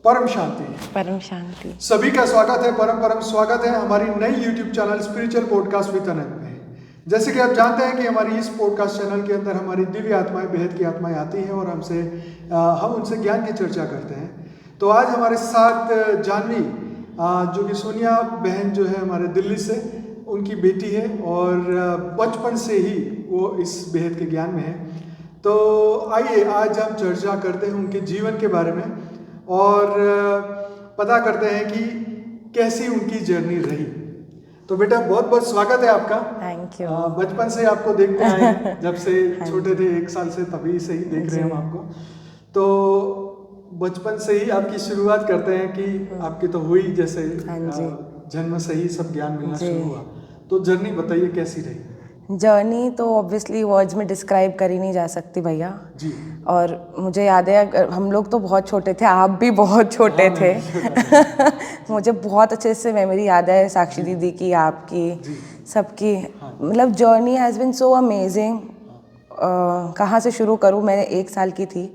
परम शांति। परम शांति। सभी का स्वागत है, परम स्वागत है हमारी नई YouTube channel spiritual podcast with Anant में। जैसे कि आप जानते हैं कि हमारी इस पॉडकास्ट चैनल के अंदर हमारी दिव्य आत्माएं, बेहद की आत्माएं आती हैं और हम उनसे ज्ञान की चर्चा करते हैं। तो आज हमारे साथ जानवी, जो कि सोनिया बहन जो है हमारे दिल्ली से, उनकी बेटी है और बचपन से ही वो इस बेहद के ज्ञान में है। तो आइए आज हम चर्चा करते हैं उनके जीवन के बारे में और पता करते हैं कि कैसी उनकी जर्नी रही। तो बेटा बहुत बहुत स्वागत है आपका। Thank you. बचपन से आपको देखते आए हैं, जब से छोटे थे 1 साल से, तभी से ही देख रहे हैं हम आपको। तो बचपन से ही आपकी शुरुआत करते हैं कि आपकी तो हुई जैसे जन्म से ही सब ज्ञान मिलना शुरू हुआ। तो जर्नी बताइए कैसी रही? जर्नी तो ऑब्वियसली वर्ड्स में डिस्क्राइब कर ही नहीं जा सकती भैया जी। और मुझे याद है हम लोग तो बहुत छोटे थे, आप भी बहुत छोटे थे। मुझे बहुत अच्छे से मेमोरी याद है, साक्षी दीदी की, आपकी, सबकी। मतलब journey has been so amazing. कहाँ से शुरू करूँ? मैं 1 साल की थी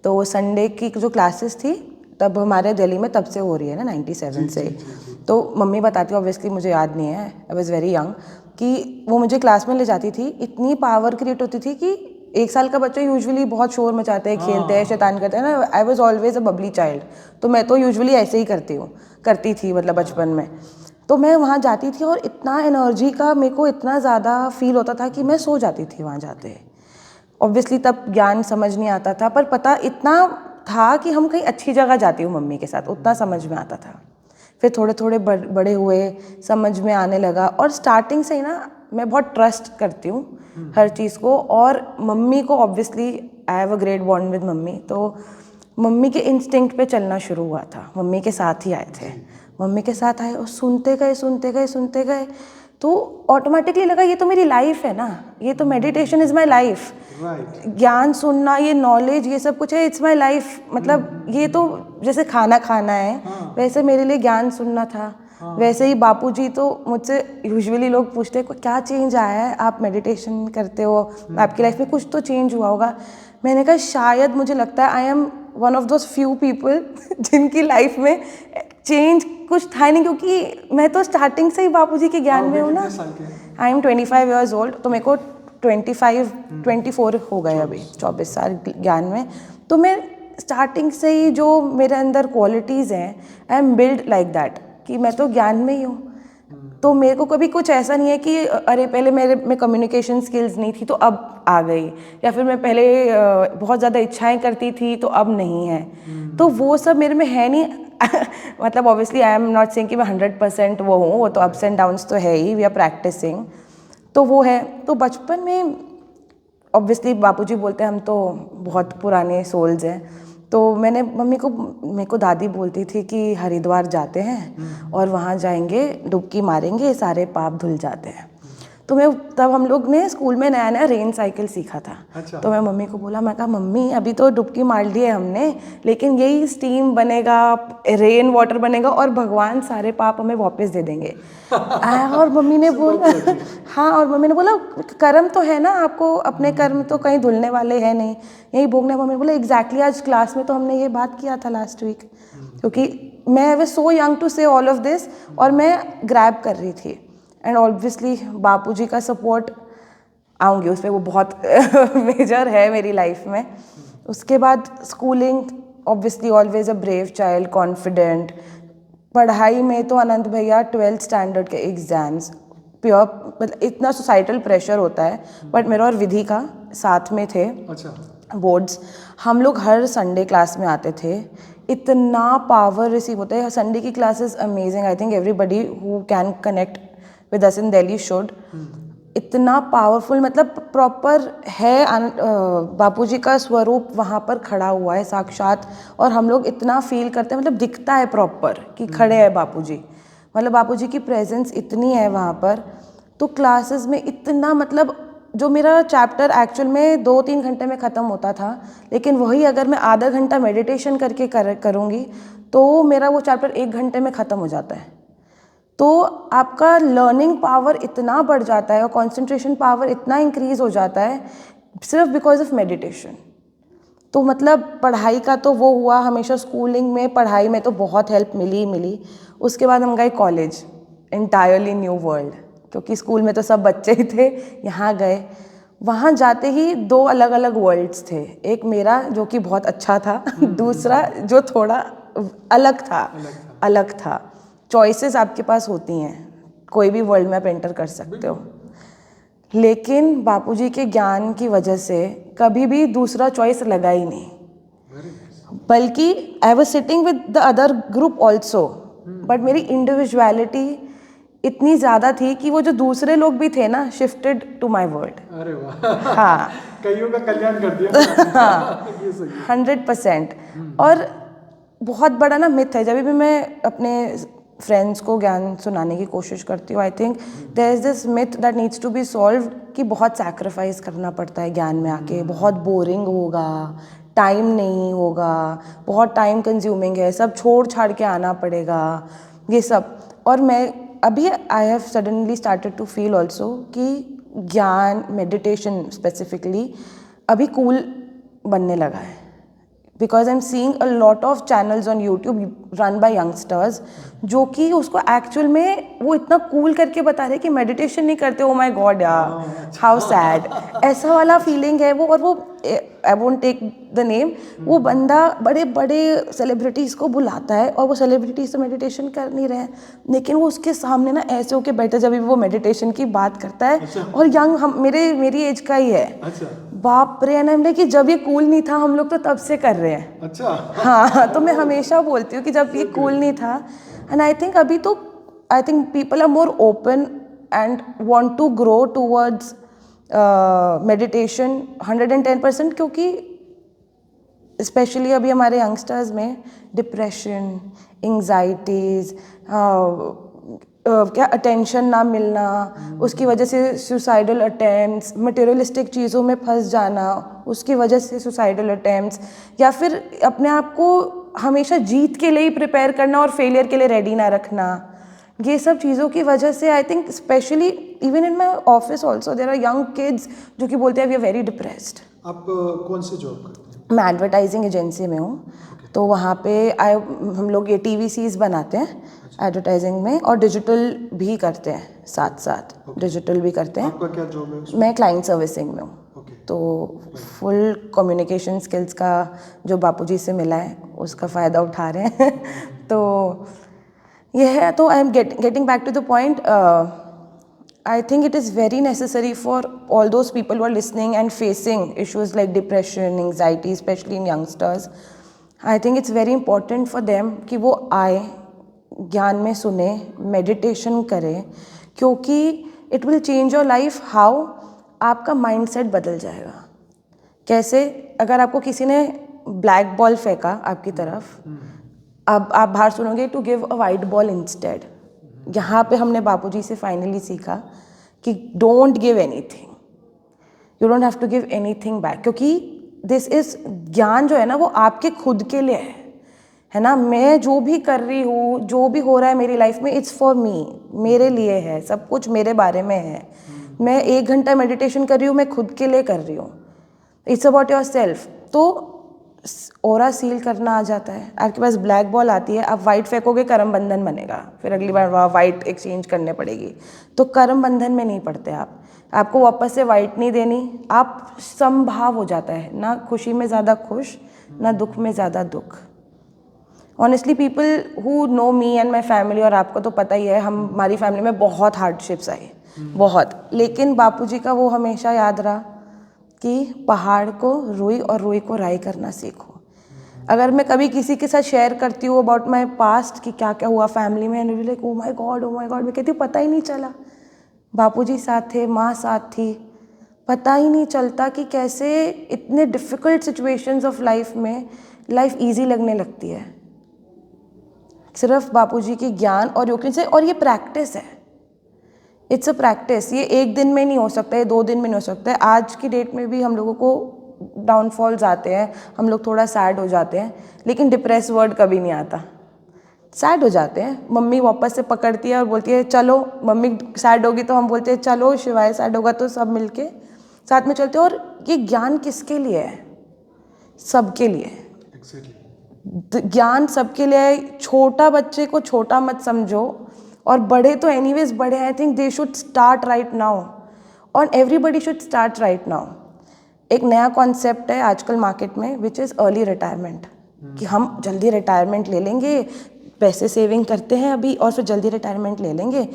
तो संडे की जो क्लासेस थी तब हमारे दिल्ली में तब से हो रही है ना, 97 से। तो मम्मी बताती, ऑब्वियसली मुझे याद नहीं है, आई वॉज वेरी यंग, कि वो मुझे क्लास में ले जाती थी। इतनी पावर क्रिएट होती थी कि 1 साल का बच्चा यूजुअली बहुत शोर मचाते हैं, खेलते हैं, शैतान करते हैं ना। I was always a Babli child, तो मैं तो यूजुअली ऐसे ही करती थी मतलब बचपन में। तो मैं वहाँ जाती थी और इतना एनर्जी का मेरे को इतना ज़्यादा फील होता था कि मैं सो जाती थी वहाँ जाते। ऑब्वियसली तब ज्ञान समझ नहीं आता था, पर पता इतना था कि हम कहीं अच्छी जगह जाती हूँ मम्मी के साथ, उतना समझ में आता था। फिर थोड़े थोड़े बड़े हुए, समझ में आने लगा। और स्टार्टिंग से ही ना मैं बहुत ट्रस्ट करती हूँ हर चीज़ को। और मम्मी को obviously I have a great bond with mummy, तो मम्मी के इंस्टिंक्ट पे चलना शुरू हुआ था। मम्मी के साथ ही आए थे, मम्मी के साथ आए और सुनते गए तो ऑटोमेटिकली लगा ये तो मेरी लाइफ है ना, ये तो मेडिटेशन इज़ माई लाइफ। ज्ञान सुनना, ये नॉलेज, ये सब कुछ है, इट्स माई लाइफ। मतलब ये तो जैसे खाना खाना है, वैसे मेरे लिए ज्ञान सुनना था। वैसे ही बापूजी, तो मुझसे यूजुअली लोग पूछते हैं क्या चेंज आया है, आप मेडिटेशन करते हो, आपकी लाइफ में कुछ तो चेंज हुआ होगा। मैंने कहा शायद, मुझे लगता है I am one of those few people जिनकी लाइफ में चेंज कुछ था नहीं, क्योंकि मैं तो स्टार्टिंग से ही बापूजी के ज्ञान में हूँ ना। आई एम 25 years old, तो मेरे को 24 हो गए अभी, 24 साल ज्ञान में। तो मैं स्टार्टिंग से ही जो मेरे अंदर क्वालिटीज़ हैं, I am build like that, कि मैं तो ज्ञान में ही हूँ। तो मेरे को कभी कुछ ऐसा नहीं है कि अरे पहले मेरे में कम्युनिकेशन स्किल्स नहीं थी तो अब आ गई, या फिर मैं पहले बहुत ज़्यादा इच्छाएं करती थी तो अब नहीं है। तो वो सब मेरे में है नहीं। मतलब obviously I am not saying कि मैं 100% वो हूँ, वो तो अप्स एंड डाउन्स तो है ही, वी आर प्रैक्टिसिंग, तो वो है। तो बचपन में ऑब्वियसली बापूजी बोलते हैं हम तो बहुत पुराने सोल्स हैं, तो मेरे को दादी बोलती थी कि हरिद्वार जाते हैं और वहाँ जाएंगे, डुबकी मारेंगे, सारे पाप धुल जाते हैं। तो तब हम लोग ने स्कूल में नया नया रेन साइकिल सीखा था। अच्छा। तो मैं मम्मी को बोला, मैं कहा मम्मी अभी तो डुबकी मार ली है हमने, लेकिन यही स्टीम बनेगा, रेन वाटर बनेगा और भगवान सारे पाप हमें वापस दे देंगे। और मम्मी ने बोला हाँ, और मम्मी ने बोला कर्म तो है ना, आपको अपने कर्म तो कहीं धुलने वाले हैं नहीं, यही भोगना है। मम्मी ने बोला एग्जैक्टली, आज क्लास में तो हमने ये बात किया था लास्ट वीक, क्योंकि मैं वाज सो यंग टू से ऑल ऑफ दिस, और मैं ग्रैब कर रही थी। एंड ऑब्वियसली बापूजी का सपोर्ट, आऊँगी उस पर, वो बहुत मेजर है मेरी लाइफ में। उसके बाद schooling, obviously always a brave child, confident. पढ़ाई में तो अनंत भैया 12th स्टैंडर्ड के एग्ज़ाम्स, प्योर, मतलब इतना सोसाइटल प्रेशर होता है, बट मेरा और विधि का साथ में थे। अच्छा। बोर्ड्स, हम लोग हर संडे क्लास में आते थे, इतना पावर रिसीव होता है। संडे की classes amazing, I think everybody who can connect with us in Delhi should. इतना पावरफुल, मतलब प्रॉपर है, बापूजी का स्वरूप वहाँ पर खड़ा हुआ है साक्षात, और हम लोग इतना फील करते हैं, मतलब दिखता है प्रॉपर कि खड़े हैं बापूजी, मतलब बापूजी की प्रेजेंस इतनी है वहाँ पर। तो क्लासेस में इतना, मतलब जो मेरा चैप्टर एक्चुअल में 2-3 घंटे में ख़त्म होता था, लेकिन वही अगर मैं आधा घंटा मेडिटेशन करके करूँगी तो मेरा वो चैप्टर 1 घंटे में ख़त्म हो जाता है। तो आपका लर्निंग पावर इतना बढ़ जाता है और कंसंट्रेशन पावर इतना इंक्रीज हो जाता है सिर्फ बिकॉज ऑफ मेडिटेशन। तो मतलब पढ़ाई का तो वो हुआ, हमेशा स्कूलिंग में पढ़ाई में तो बहुत हेल्प मिली ही मिली। उसके बाद हम गए कॉलेज, एंटायरली न्यू वर्ल्ड, क्योंकि स्कूल में तो सब बच्चे ही थे। यहाँ गए, वहाँ जाते ही दो अलग अलग वर्ल्ड्स थे। एक मेरा जो कि बहुत अच्छा था, दूसरा जो थोड़ा अलग था। चॉइसेस आपके पास होती हैं, कोई भी वर्ल्ड में आप एंटर कर सकते हो, लेकिन बापूजी के ज्ञान की वजह से कभी भी दूसरा चॉइस लगा ही नहीं। बल्कि I was sitting with the other group also, but मेरी इंडिविजुअलिटी इतनी ज़्यादा थी कि वो जो दूसरे लोग भी थे ना, शिफ्टेड टू माई वर्ल्ड। अरे वाह, हाँ, कईयों का कल्याण कर दिया। हाँ, 100%। और बहुत बड़ा ना मिथ है, जब भी मैं अपने फ्रेंड्स को ज्ञान सुनाने की कोशिश करती हूँ, I think there is this myth that needs to be solved कि बहुत सैक्रिफाइस करना पड़ता है ज्ञान में आके, बहुत बोरिंग होगा, टाइम नहीं होगा, बहुत टाइम कंज्यूमिंग है, सब छोड़ छाड़ के आना पड़ेगा, ये सब। और मैं अभी I have suddenly started to feel also कि ज्ञान, मेडिटेशन स्पेसिफिकली अभी कूल बनने लगा है, because I am seeing a lot of channels on YouTube run by youngsters, जो कि उसको एक्चुअल में वो इतना कूल करके बता रहे कि मेडिटेशन नहीं करते, ओ माय गॉड यार, हाउ सैड, ऐसा वाला फीलिंग है वो। और वो I won't take the name, वो बंदा बड़े बड़े सेलिब्रिटीज़ को बुलाता है और वो सेलिब्रिटीज तो मेडिटेशन कर नहीं रहे हैं, लेकिन वो उसके सामने ना ऐसे होके बैठे जब भी वो मेडिटेशन की बात करता है। और यंग, हम मेरी एज का ही है। बाप रे, एंड आई एम लाइक कि जब ये कूल नहीं था हम लोग तो तब से कर रहे हैं। अच्छा। हाँ, तो मैं हमेशा बोलती हूँ कि जब ये कूल नहीं था, एंड आई थिंक अभी तो I think people are more open and want to grow towards meditation 110%, क्योंकि स्पेशली अभी हमारे यंगस्टर्स में डिप्रेशन, एंग्जाइटीज़, क्या अटेंशन ना मिलना, उसकी वजह से सुसाइडल अटेम्प्ट्स, मटेरियलिस्टिक चीज़ों में फंस जाना, उसकी वजह से सुसाइडल अटेम्प्ट्स, या फिर अपने आप को हमेशा जीत के लिए ही प्रिपेयर करना और फेलियर के लिए रेडी ना रखना, ये सब चीज़ों की वजह से I think specially even in my office also there are young kids जो कि बोलते हैं वी आर वेरी डिप्रेस्ड। आप कौन सी जॉब करते हैं? मैं एडवर्टाइजिंग एजेंसी में हूँ, तो वहाँ पे हम लोग ये TVCs बनाते हैं एडवर्टाइजिंग में, और डिजिटल भी करते हैं, साथ साथ डिजिटल भी करते हैं। आपका क्या जॉब है उसमें? मैं क्लाइंट सर्विसिंग में हूँ, तो फुल कम्युनिकेशन स्किल्स का जो बापूजी से मिला है उसका फ़ायदा उठा रहे हैं। तो ये है। तो I am getting back to the point, I think it is very necessary for all those people who are listening and facing issues like depression, anxiety, especially in youngsters. I think it's very important for them कि वो आए, ज्ञान में सुने, meditation करें, क्योंकि it will change your life. how? आपका mindset बदल जाएगा। कैसे? अगर आपको किसी ने ब्लैक बॉल फेंका आपकी तरफ, अब आप बाहर सुनोगे to give a white ball instead. यहाँ पे हमने बापूजी से फाइनली सीखा कि don't give anything, you don't have to give anything back, क्योंकि दिस इज ज्ञान जो है ना वो आपके खुद के लिए है ना। मैं जो भी कर रही हूँ, जो भी हो रहा है मेरी लाइफ में, इट्स फॉर मी, मेरे लिए है, सब कुछ मेरे बारे में है। मैं 1 घंटा मेडिटेशन कर रही हूँ, मैं खुद के लिए कर रही हूँ, इट्स अबाउट योर सेल्फ। तो ओरा सील करना आ जाता है, आपके पास ब्लैक बॉल आती है, आप वाइट फेंकोगे, कर्म बंधन बनेगा, फिर अगली बार वहाँ वाइट एक्सचेंज करने पड़ेगी। तो कर्म बंधन में नहीं पड़ते आप, आपको वापस से वाइट नहीं देनी, आप समभाव हो जाता है, ना खुशी में ज़्यादा खुश, ना दुख में ज़्यादा दुख। Honestly people who know me and my family, और आपको तो पता ही है, हमारी फैमिली में बहुत हार्डशिप्स आई, बहुत, लेकिन बापूजी का वो हमेशा याद रहा कि पहाड़ को रुई और रुई को राई करना सीखो। अगर मैं कभी किसी के साथ शेयर करती हूँ अबाउट माई पास्ट कि क्या क्या हुआ फैमिली में, and like oh my God, मैं कहती हूँ पता ही नहीं चला, बापूजी साथ थे, माँ साथ थी, पता ही नहीं चलता कि कैसे इतने डिफ़िकल्ट सिचुएशंस ऑफ लाइफ में लाइफ ईजी लगने लगती है, सिर्फ बापूजी के ज्ञान और योगिन से। और ये प्रैक्टिस है, इट्स अ प्रैक्टिस, ये 1 दिन में नहीं हो सकता है, 2 दिन में नहीं हो सकता है। आज की डेट में भी हम लोगों को डाउनफॉल्स आते हैं, हम लोग थोड़ा सैड हो जाते हैं, लेकिन डिप्रेस वर्ड कभी नहीं आता। सैड हो जाते हैं, मम्मी वापस से पकड़ती है और बोलती है चलो, मम्मी सैड होगी तो हम बोलते हैं चलो, शिवाय सैड होगा तो सब मिलके साथ में चलते हैं। और ये ज्ञान किसके लिए है? सबके लिए। एग्जैक्टली। ज्ञान सबके लिए है। छोटा बच्चे को छोटा मत समझो, और बड़े तो एनीवेज बड़े, I think they should start right now, और everybody should start right now. एक नया कॉन्सेप्ट है आजकल मार्केट में विच इज़ अर्ली रिटायरमेंट, कि हम जल्दी रिटायरमेंट ले लेंगे, पैसे सेविंग करते हैं अभी और फिर जल्दी रिटायरमेंट ले लेंगे।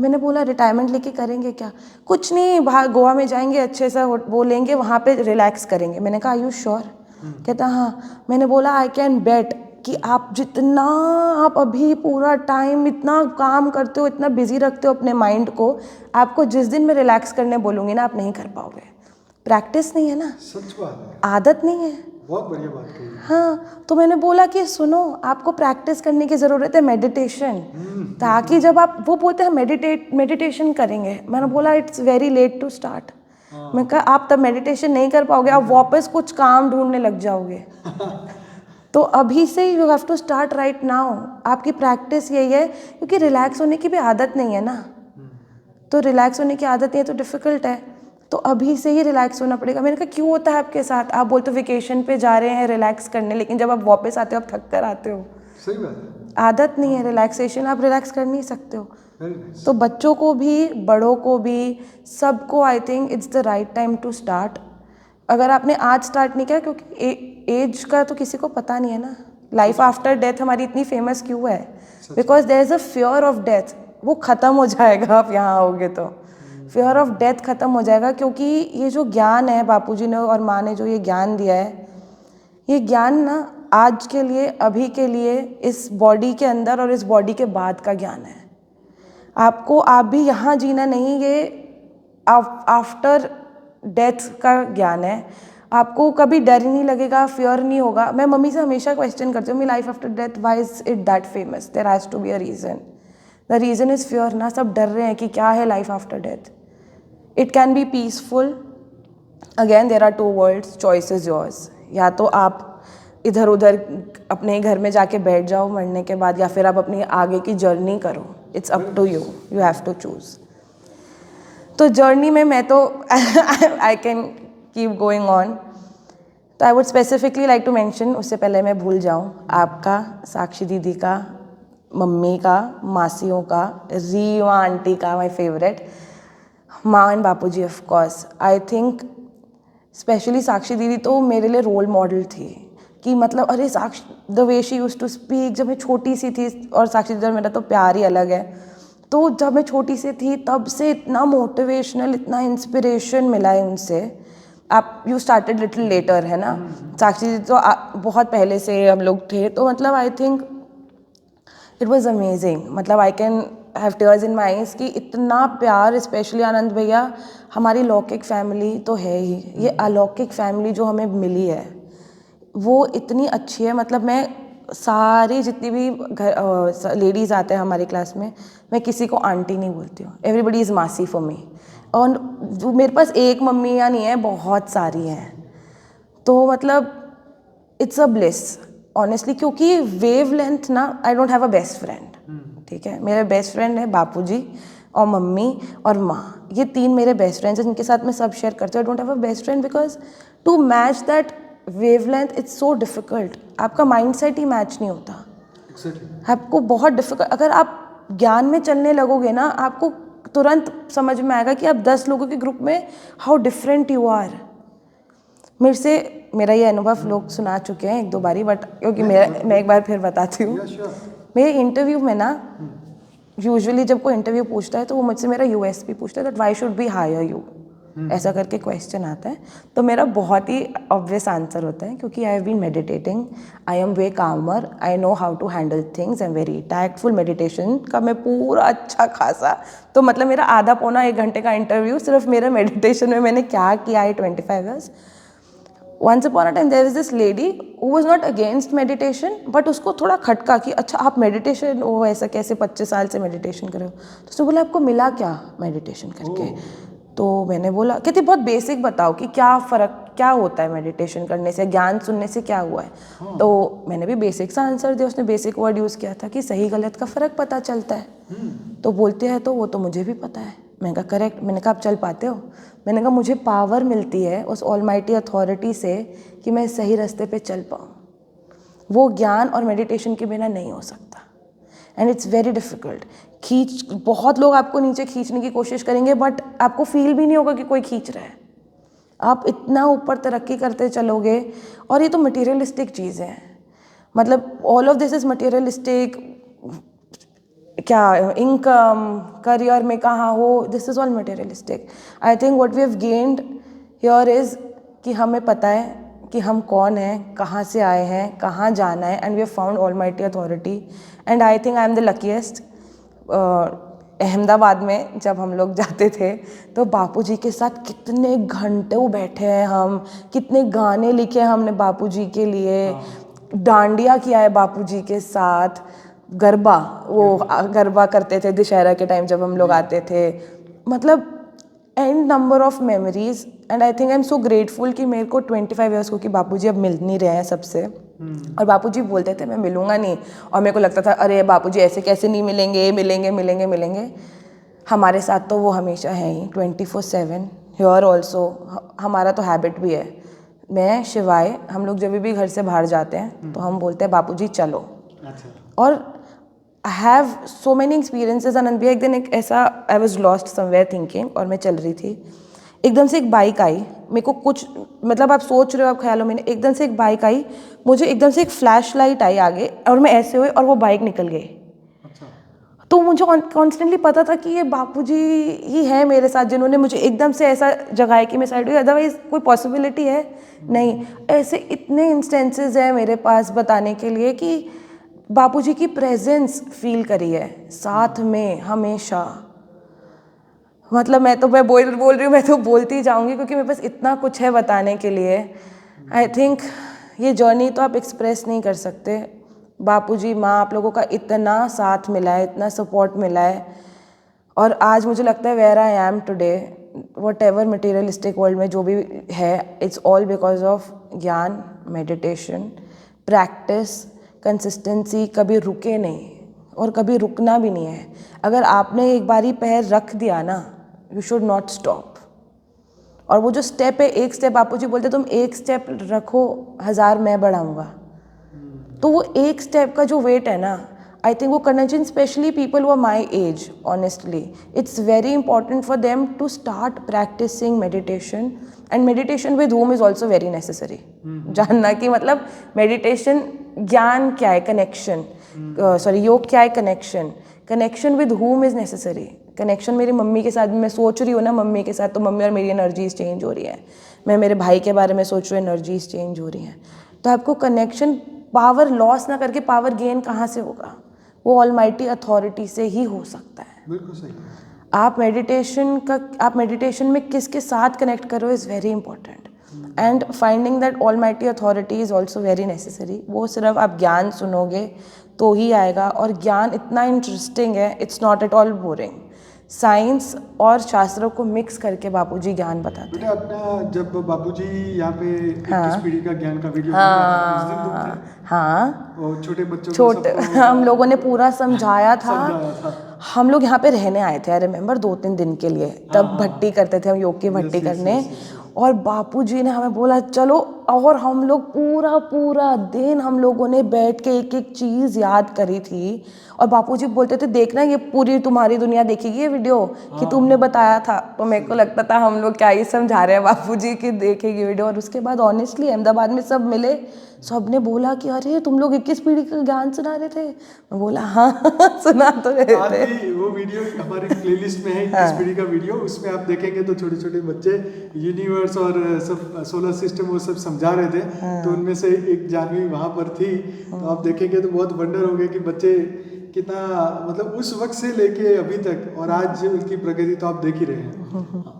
मैंने बोला रिटायरमेंट लेके करेंगे क्या? कुछ नहीं, बाहर गोवा में जाएंगे, अच्छे सा वो लेंगे, वहाँ पे रिलैक्स करेंगे। मैंने कहा आर यू श्योर? कहता हाँ। मैंने बोला आई कैन बेट कि आप जितना आप अभी पूरा टाइम इतना काम करते हो, इतना बिजी रखते हो अपने माइंड को, आपको जिस दिन मैं रिलैक्स करने बोलूँगी ना, आप नहीं कर पाओगे। प्रैक्टिस नहीं है ना, सच बात है, आदत नहीं है। बहुत बढ़िया बात कही। हाँ, तो मैंने बोला कि सुनो, आपको प्रैक्टिस करने की ज़रूरत है, मेडिटेशन, ताकि जब आप, वो बोलते हैं मेडिटेशन करेंगे। मैंने बोला it's very late to start. मैं कहा आप तब मेडिटेशन नहीं कर पाओगे, आप वापस कुछ काम ढूंढने लग जाओगे। तो अभी से you have to start right now. आपकी प्रैक्टिस यही है, क्योंकि रिलैक्स होने की भी आदत नहीं है ना, तो रिलैक्स होने की आदत नहीं है तो डिफ़िकल्ट है। तो अभी से ही रिलैक्स होना पड़ेगा। मैंने कहा क्यों होता है आपके साथ? आप बोलते हो वेकेशन पे जा रहे हैं रिलैक्स करने, लेकिन जब आप वापस आते हो आप थक कर आते हो। सही बात है, आदत नहीं है रिलैक्सेशन, आप रिलैक्स कर नहीं सकते हो। Very nice. तो बच्चों को भी, बड़ों को भी, सबको I think it's the right time to start. अगर आपने आज स्टार्ट नहीं किया, क्योंकि एज का तो किसी को पता नहीं है ना। लाइफ आफ्टर डेथ हमारी इतनी फेमस क्यों है? Because there is a fear of death. वो ख़त्म हो जाएगा आप यहाँ आओगे तो, फियर ऑफ डेथ ख़त्म हो जाएगा। क्योंकि ये जो ज्ञान है, बापूजी ने और माँ ने जो ये ज्ञान दिया है, ये ज्ञान ना आज के लिए, अभी के लिए, इस बॉडी के अंदर और इस बॉडी के बाद का ज्ञान है। आपको, आप भी यहाँ जीना नहीं, ये आफ्टर डेथ का ज्ञान है। आपको कभी डर ही नहीं लगेगा, फियर नहीं होगा। मैं मम्मी से हमेशा क्वेश्चन करती हूँ, मेरी life after death, why is it that famous? There has to be a reason. The reason is fear ना। सब डर रहे हैं कि क्या है life after death. It can be peaceful. Again there are two words, choice is yours. या तो आप इधर उधर अपने घर में जाके बैठ जाओ मरने के बाद, या फिर आप अपनी आगे की जर्नी करो। It's up to you, you have to choose. तो जर्नी में मैं तो I can keep going on. तो I would specifically like to mention, उससे पहले मैं भूल जाऊँ, आपका, साक्षी दीदी का, मम्मी का, मासियों का, रीमा आंटी का, माय फेवरेट, माँ and Bapuji of course. I think specially Sakshi दीदी तो मेरे लिए रोल मॉडल थी, कि मतलब अरे Sakshi, the way she used to speak, जब मैं छोटी सी थी, और साक्षी दीदी मेरा तो प्यार ही अलग है। तो जब मैं छोटी सी थी तब से इतना मोटिवेशनल, इतना इंस्पिरेशन मिला है उनसे। आप, यू स्टार्टेड लिटिल लेटर, है ना? साक्षी दीदी तो बहुत पहले से हम लोग थे। तो मतलब I think it was amazing. मतलब I can have tears in my eyes कि इतना प्यार, स्पेशली आनंद भैया, हमारी लौकिक फैमिली तो है ही, ये अलौकिक फैमिली जो हमें मिली है वो इतनी अच्छी है। मतलब मैं सारी जितनी भी घर लेडीज़ आते हैं हमारी क्लास में, मैं किसी को आंटी नहीं बोलती हूँ। एवरीबडी इज़ मासी फॉर मी। और जो मेरे पास एक मम्मी या नहीं है, बहुत सारी हैं। तो मतलब इट्स अ ब्लिस ऑनेस्टली, क्योंकि वेव लेंथ ना, आई don't have a best friend, ठीक है? मेरे बेस्ट फ्रेंड है बापूजी और मम्मी और माँ, ये तीन मेरे बेस्ट फ्रेंड्स हैं जिनके साथ मैं सब शेयर करती हूँ। I don't have a best friend because to match that wavelength it's so difficult. आपका माइंडसेट ही मैच नहीं होता। आपको बहुत डिफ़िकल्ट, अगर आप ज्ञान में चलने लगोगे ना, आपको तुरंत समझ में आएगा कि आप 10 लोगों के ग्रुप में हाउ डिफरेंट यू आर। मेरा ये अनुभव लोग सुना चुके हैं एक दो बारी, बट क्योंकि मैं एक बार फिर बताती हूँ। मेरे इंटरव्यू में ना, यूजुअली जब कोई इंटरव्यू पूछता है तो वो मुझसे मेरा यूएसपी पूछता है, that why should we hire you, ऐसा करके क्वेश्चन आता है। तो मेरा बहुत ही ऑब्वियस आंसर होता है, क्योंकि I have been meditating, I am way calmer, I know how to handle things, I am very tactful. Meditation का मैं पूरा अच्छा खासा, तो मतलब मेरा आधा पौना 1 घंटे का इंटरव्यू सिर्फ मेरा मेडिटेशन में मैंने क्या किया है 25 years। Once upon a time there is this lady who was not against meditation, but उसको थोड़ा खटका कि अच्छा आप मेडिटेशन, वो ऐसा कैसे 25 साल से मेडिटेशन कर रहे हो? तो उसने बोला आपको मिला क्या मेडिटेशन करके? तो मैंने बोला, कहती बहुत बेसिक बताओ कि क्या फ़र्क, क्या होता है मेडिटेशन करने से, ज्ञान सुनने से क्या हुआ है? तो मैंने भी बेसिक सा आंसर दिया। उसने बेसिक वर्ड यूज़ किया था कि सही गलत का फ़र्क पता चलता है। तो बोलते हैं तो वो तो मुझे भी पता है, मैंने कहा करेक्ट। मैंने कहा आप चल पाते हो? मैंने कहा मुझे पावर मिलती है उस ऑलमाइटी अथॉरिटी से कि मैं सही रास्ते पे चल पाऊँ। वो ज्ञान और मेडिटेशन के बिना नहीं हो सकता एंड इट्स वेरी डिफ़िकल्ट। बहुत लोग आपको नीचे खींचने की कोशिश करेंगे बट आपको फील भी नहीं होगा कि कोई खींच रहा है। आप इतना ऊपर तरक्की करते चलोगे। और ये तो मटेरियलिस्टिक चीज़ है, मतलब all of this is materialistic. क्या इनकम करियर में कहाँ हो, this is all materialistic. I think what we have gained here is कि हमें पता है कि हम कौन हैं, कहाँ से आए हैं, कहाँ जाना है, and we have found almighty authority. And I think I am the luckiest. Ahmedabad में जब हम लोग जाते थे तो बापूजी के साथ कितने घंटे बैठे हैं हम, कितने गाने लिखे हैं हमने बापूजी के लिए, डांडिया किया है बापूजी के साथ, गरबा, वो गरबा करते थे दशहरा के टाइम जब हम लोग आते थे। मतलब and number of memories. And I think I am so grateful कि मेरे को 25 ईयर्स को कि बापूजी अब मिल नहीं रहे हैं सबसे। और बापूजी बोलते थे मैं मिलूंगा नहीं, और मेरे को लगता था अरे बापूजी ऐसे कैसे नहीं मिलेंगे, मिलेंगे मिलेंगे मिलेंगे। हमारे साथ तो वो हमेशा है ही 24/7 हियर ऑल्सो। हमारा तो हैबिट भी है, मैं शिवाय हम लोग जब भी घर से बाहर जाते हैं तो हम बोलते हैं बापूजी चलो। और I have so many experiences. Anand भैया एक दिन एक ऐसा, I was lost somewhere thinking, और मैं चल रही थी, एकदम से एक बाइक आई मेरे को, कुछ मतलब आप सोच रहे हो, आप ख्यालों में नहीं, एकदम से एक बाइक आई, मुझे एकदम से एक फ्लैश लाइट आई आगे और मैं ऐसे हुई और वो बाइक निकल गई। तो मुझे कॉन्स्टेंटली पता था कि ये बापूजी ही है मेरे साथ जिन्होंने मुझे एकदम से ऐसा जगाया कि मैं साइड हुई, अदरवाइज कोई पॉसिबिलिटी है नहीं। ऐसे इतने इंस्टेंसेस हैं मेरे पास बताने के लिए कि बापूजी की प्रेजेंस फील करी है साथ में हमेशा। मतलब मैं बोल रही हूँ, मैं तो बोलती जाऊँगी क्योंकि मेरे पास इतना कुछ है बताने के लिए। आई थिंक ये जर्नी तो आप एक्सप्रेस नहीं कर सकते। बापूजी, माँ, आप लोगों का इतना साथ मिला है, इतना सपोर्ट मिला है, और आज मुझे लगता है where I am today, whatever materialistic world में जो भी है, इट्स ऑल बिकॉज ऑफ ज्ञान, मेडिटेशन, प्रैक्टिस, कंसिस्टेंसी। कभी रुके नहीं और कभी रुकना भी नहीं है। अगर आपने एक बारी पैर रख दिया ना, यू शुड नॉट स्टॉप। और वो जो स्टेप है, एक स्टेप, बापूजी बोलते तुम एक स्टेप रखो 1000 मैं बढ़ाऊंगा। तो वो एक स्टेप का जो वेट है ना, आई थिंक वो करना चाहिए, specially people of my age. Honestly it's very important for them to start practicing meditation, and meditation with whom is also very necessary. जानना कि मतलब मेडिटेशन, ज्ञान क्या है, कनेक्शन, योग क्या है, connection, connection with whom is necessary. Connection मेरी मम्मी के साथ भी, मैं सोच रही हूँ ना मम्मी के साथ, तो मम्मी और मेरी एनर्जीज चेंज हो रही है। मैं मेरे भाई के बारे में सोच रही हूँ, एनर्जीज चेंज हो रही हैं। तो आपको कनेक्शन, पावर लॉस ना करके पावर गेन कहाँ से होगा? वो ऑलमाइटी अथॉरिटी से ही हो सकता है। बिल्कुल सही। आप मेडिटेशन में किसके साथ कनेक्ट करो is very important, and finding that almighty authority is also very necessary. वो सिर्फ आप ज्ञान सुनोगे तो ही आएगा, और ज्ञान इतना इंटरेस्टिंग है, it's not at all boring. Science और शास्त्रों को मिक्स करके बापूजी ज्ञान बताते हैं। अपना जब बापूजी यहाँ पे 21 पीढ़ी का ज्ञान का वीडियो और छोटे बच्चों छोटे हम लोगों ने पूरा समझाया था। हम लोग यहाँ पे रहने आए थे, आई रिमेम्बर, 2-3 दिन के लिए। तब भट्टी करते थे हम, योग की भट्टी करने। और बापूजी ने हमें बोला चलो, और हम लोग पूरा दिन हम लोगों ने बैठ के एक एक चीज़ याद करी थी। और बापूजी बोलते थे देखना ये पूरी तुम्हारी दुनिया देखेगी ये वीडियो कि तुमने बताया था। तो मेरे को लगता था हम लोग क्या ही समझा रहे हैं बापूजी की देखेगी वीडियो। और उसके बाद ऑनेस्टली अहमदाबाद में सब मिले, सब ने बोला कि अरे तुम लोग 21 पीढ़ी का ज्ञान सुना रहे थे। मैं बोला हाँ सुना तो रहे थे। वो वीडियो हमारी प्लेलिस्ट में है 21 पीढ़ी का वीडियो। उसमें आप देखेंगे तो छोटे छोटे बच्चे यूनिवर्स और सब सोलर सिस्टम वो सब समझा रहे थे। तो उनमें से एक जानवी वहाँ पर थी। तो आप देखेंगे तो बहुत वंडर होंगे कि बच्चे कितना, मतलब उस वक्त से लेके अभी तक, और आज उनकी प्रगति तो आप देख ही रहे हैं।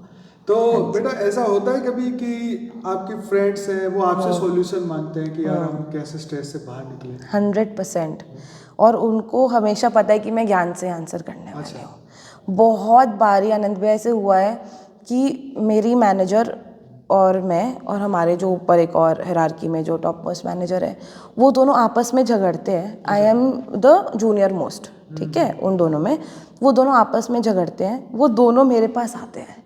तो बेटा ऐसा होता है कभी कि आपके फ्रेंड्स हैं वो आपसे सॉल्यूशन मांगते हैं कि यार हम कैसे स्ट्रेस से बाहर निकलें? 100%। और उनको हमेशा पता है कि मैं ज्ञान से आंसर करने वाली हूँ। बहुत बारी आनंद भैया ऐसे हुआ है कि मेरी मैनेजर और मैं, और हमारे जो ऊपर एक और हायरार्की में जो टॉप मोस्ट मैनेजर है, वो दोनों आपस में झगड़ते हैं। आई एम द जूनियर मोस्ट, ठीक है, उन दोनों में। वो दोनों आपस में झगड़ते हैं, वो दोनों मेरे पास आते हैं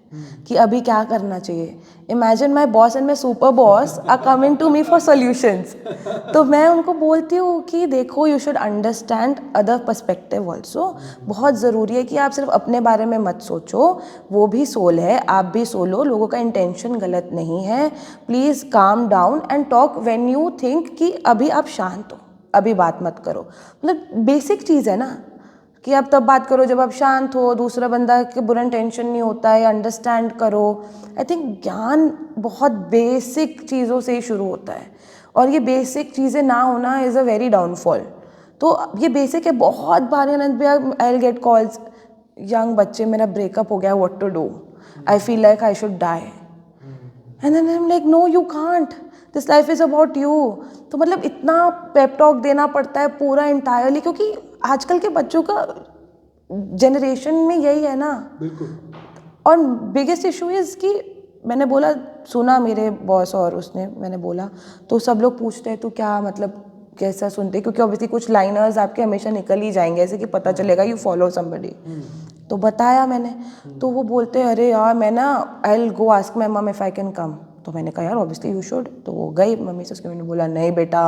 कि अभी क्या करना चाहिए। Imagine my boss and my super boss are coming to me for solutions. तो मैं उनको बोलती हूँ कि देखो, you should understand other perspective also. बहुत ज़रूरी है कि आप सिर्फ अपने बारे में मत सोचो, वो भी सोल है, आप भी सोलो, लोगों का इंटेंशन गलत नहीं है। Please calm down and talk when you think कि अभी आप शांत हो, अभी बात मत करो। मतलब बेसिक चीज़ है ना कि आप तब बात करो जब आप शांत हो, दूसरा बंदा के बुरा इंटेंशन नहीं होता है, अंडरस्टैंड करो। आई थिंक ज्ञान बहुत बेसिक चीज़ों से ही शुरू होता है, और ये बेसिक चीज़ें ना होना इज़ अ वेरी डाउनफॉल। तो ये बेसिक है। बहुत बार आनंद भैया I will get calls, young बच्चे, मेरा ब्रेकअप हो गया, what to do, I feel like I should die, and then I am like no, you can't, this life is about you. तो मतलब इतना पेप टॉक देना पड़ता है पूरा इंटायरली, क्योंकि आजकल के बच्चों का जनरेशन में यही है ना। बिल्कुल। और बिगेस्ट इशू इज़ कि मैंने बोला, सुना मेरे बॉस और उसने, मैंने बोला तो सब लोग पूछते हैं तो क्या मतलब कैसा सुनते, क्योंकि ऑब्वियसली कुछ लाइनर्स आपके हमेशा निकल ही जाएंगे, ऐसे कि पता चलेगा यू फॉलो समबडी। तो बताया मैंने, तो वो बोलते हैं अरे यार मैं ना I will go ask my मम इफ़ आई कैन कम। तो मैंने कहा यार ऑब्वियसली यू शुड। तो वो गई मम्मी से, उसके मैंने बोला नहीं बेटा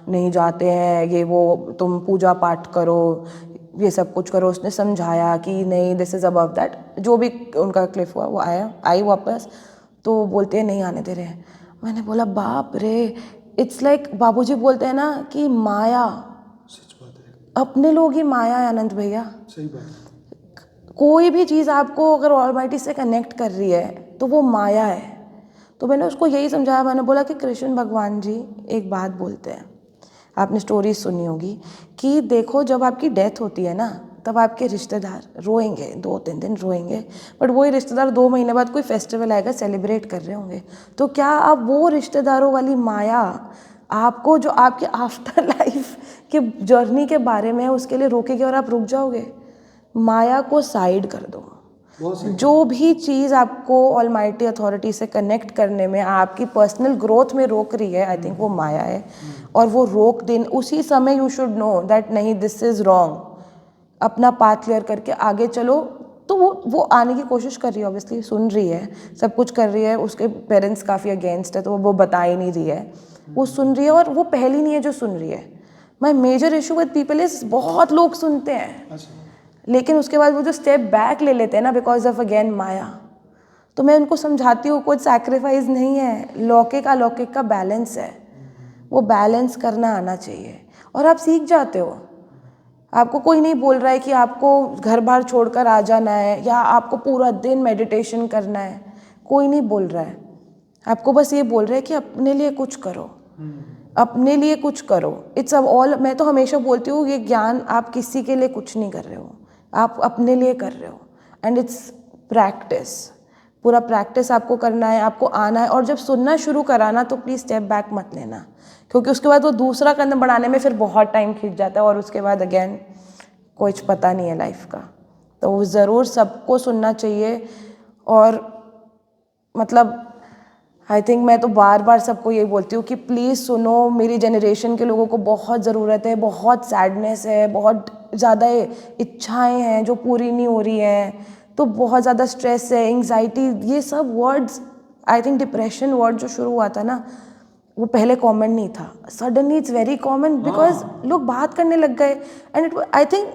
नहीं जाते हैं, ये वो तुम पूजा पाठ करो, ये सब कुछ करो। उसने समझाया कि नहीं दिस इज़ अबव दैट, जो भी उनका क्लिफ हुआ वो आई वापस। तो बोलते हैं नहीं आने दे रहे हैं। मैंने बोला बाप रे, इट्स लाइक बाबूजी बोलते हैं ना कि माया, सच बात है, अपने लोग ही माया है आनंद भैया। सही बात है। कोई भी चीज़ आपको अगर ऑलमाइटी से कनेक्ट कर रही है तो वो माया है। तो मैंने उसको यही समझाया, मैंने बोला कि कृष्ण भगवान जी एक बात बोलते हैं, आपने स्टोरी सुनी होगी कि देखो जब आपकी डेथ होती है ना तब आपके रिश्तेदार रोएंगे, 2-3 दिन रोएंगे, बट वही रिश्तेदार 2 महीने बाद कोई फेस्टिवल आएगा सेलिब्रेट कर रहे होंगे। तो क्या आप वो रिश्तेदारों वाली माया आपको जो आपके आफ्टर लाइफ के जर्नी के बारे में है उसके लिए रोकेगी और आप रुक जाओगे? माया को साइड कर दो। जो भी चीज़ आपको ऑलमाइटी अथॉरिटी से कनेक्ट करने में, आपकी पर्सनल ग्रोथ में रोक रही है, आई थिंक वो माया है। और वो रोक दें उसी समय, यू शुड नो दैट नहीं दिस इज़ रॉन्ग, अपना पाथ क्लियर करके आगे चलो। तो वो आने की कोशिश कर रही है, ऑब्वियसली सुन रही है, सब कुछ कर रही है। उसके पेरेंट्स काफ़ी अगेंस्ट है तो वो बता ही नहीं रही है, वो सुन रही है। और वो पहली नहीं है जो सुन रही है। My major issue with people is बहुत लोग सुनते हैं लेकिन उसके बाद वो जो स्टेप बैक ले लेते हैं ना बिकॉज ऑफ अगेन माया। तो मैं उनको समझाती हूँ कुछ सैक्रिफाइस नहीं है, लौकिक अलौकिक का बैलेंस है, वो बैलेंस करना आना चाहिए और आप सीख जाते हो। आपको कोई नहीं बोल रहा है कि आपको घर बार छोड़कर आ जाना है या आपको पूरा दिन मेडिटेशन करना है, कोई नहीं बोल रहा है। आपको बस ये बोल रहा है कि अपने लिए कुछ करो, अपने लिए कुछ करो। इट्स अब ऑल, मैं तो हमेशा बोलती हूँ ये ज्ञान आप किसी के लिए कुछ नहीं कर रहे हो, आप अपने लिए कर रहे हो। एंड इट्स प्रैक्टिस, पूरा प्रैक्टिस आपको करना है, आपको आना है। और जब सुनना शुरू कराना तो प्लीज़ स्टेप बैक मत लेना, क्योंकि उसके बाद वो दूसरा कदम बढ़ाने में फिर बहुत टाइम खींच जाता है और उसके बाद अगेन कुछ पता नहीं है लाइफ का। तो ज़रूर सबको सुनना चाहिए। और मतलब आई थिंक मैं तो बार बार सबको यही बोलती हूँ कि प्लीज़ सुनो, मेरी जनरेशन के लोगों को बहुत ज़रूरत है, बहुत सैडनेस है, बहुत ज़्यादा इच्छाएं हैं जो पूरी नहीं हो रही हैं, तो बहुत ज़्यादा स्ट्रेस है, एंग्जाइटी, ये सब words. I think depression word जो शुरू हुआ था ना वो पहले कॉमन नहीं था, suddenly it's very common because लोग बात करने लग गए। एंड इट आई थिंक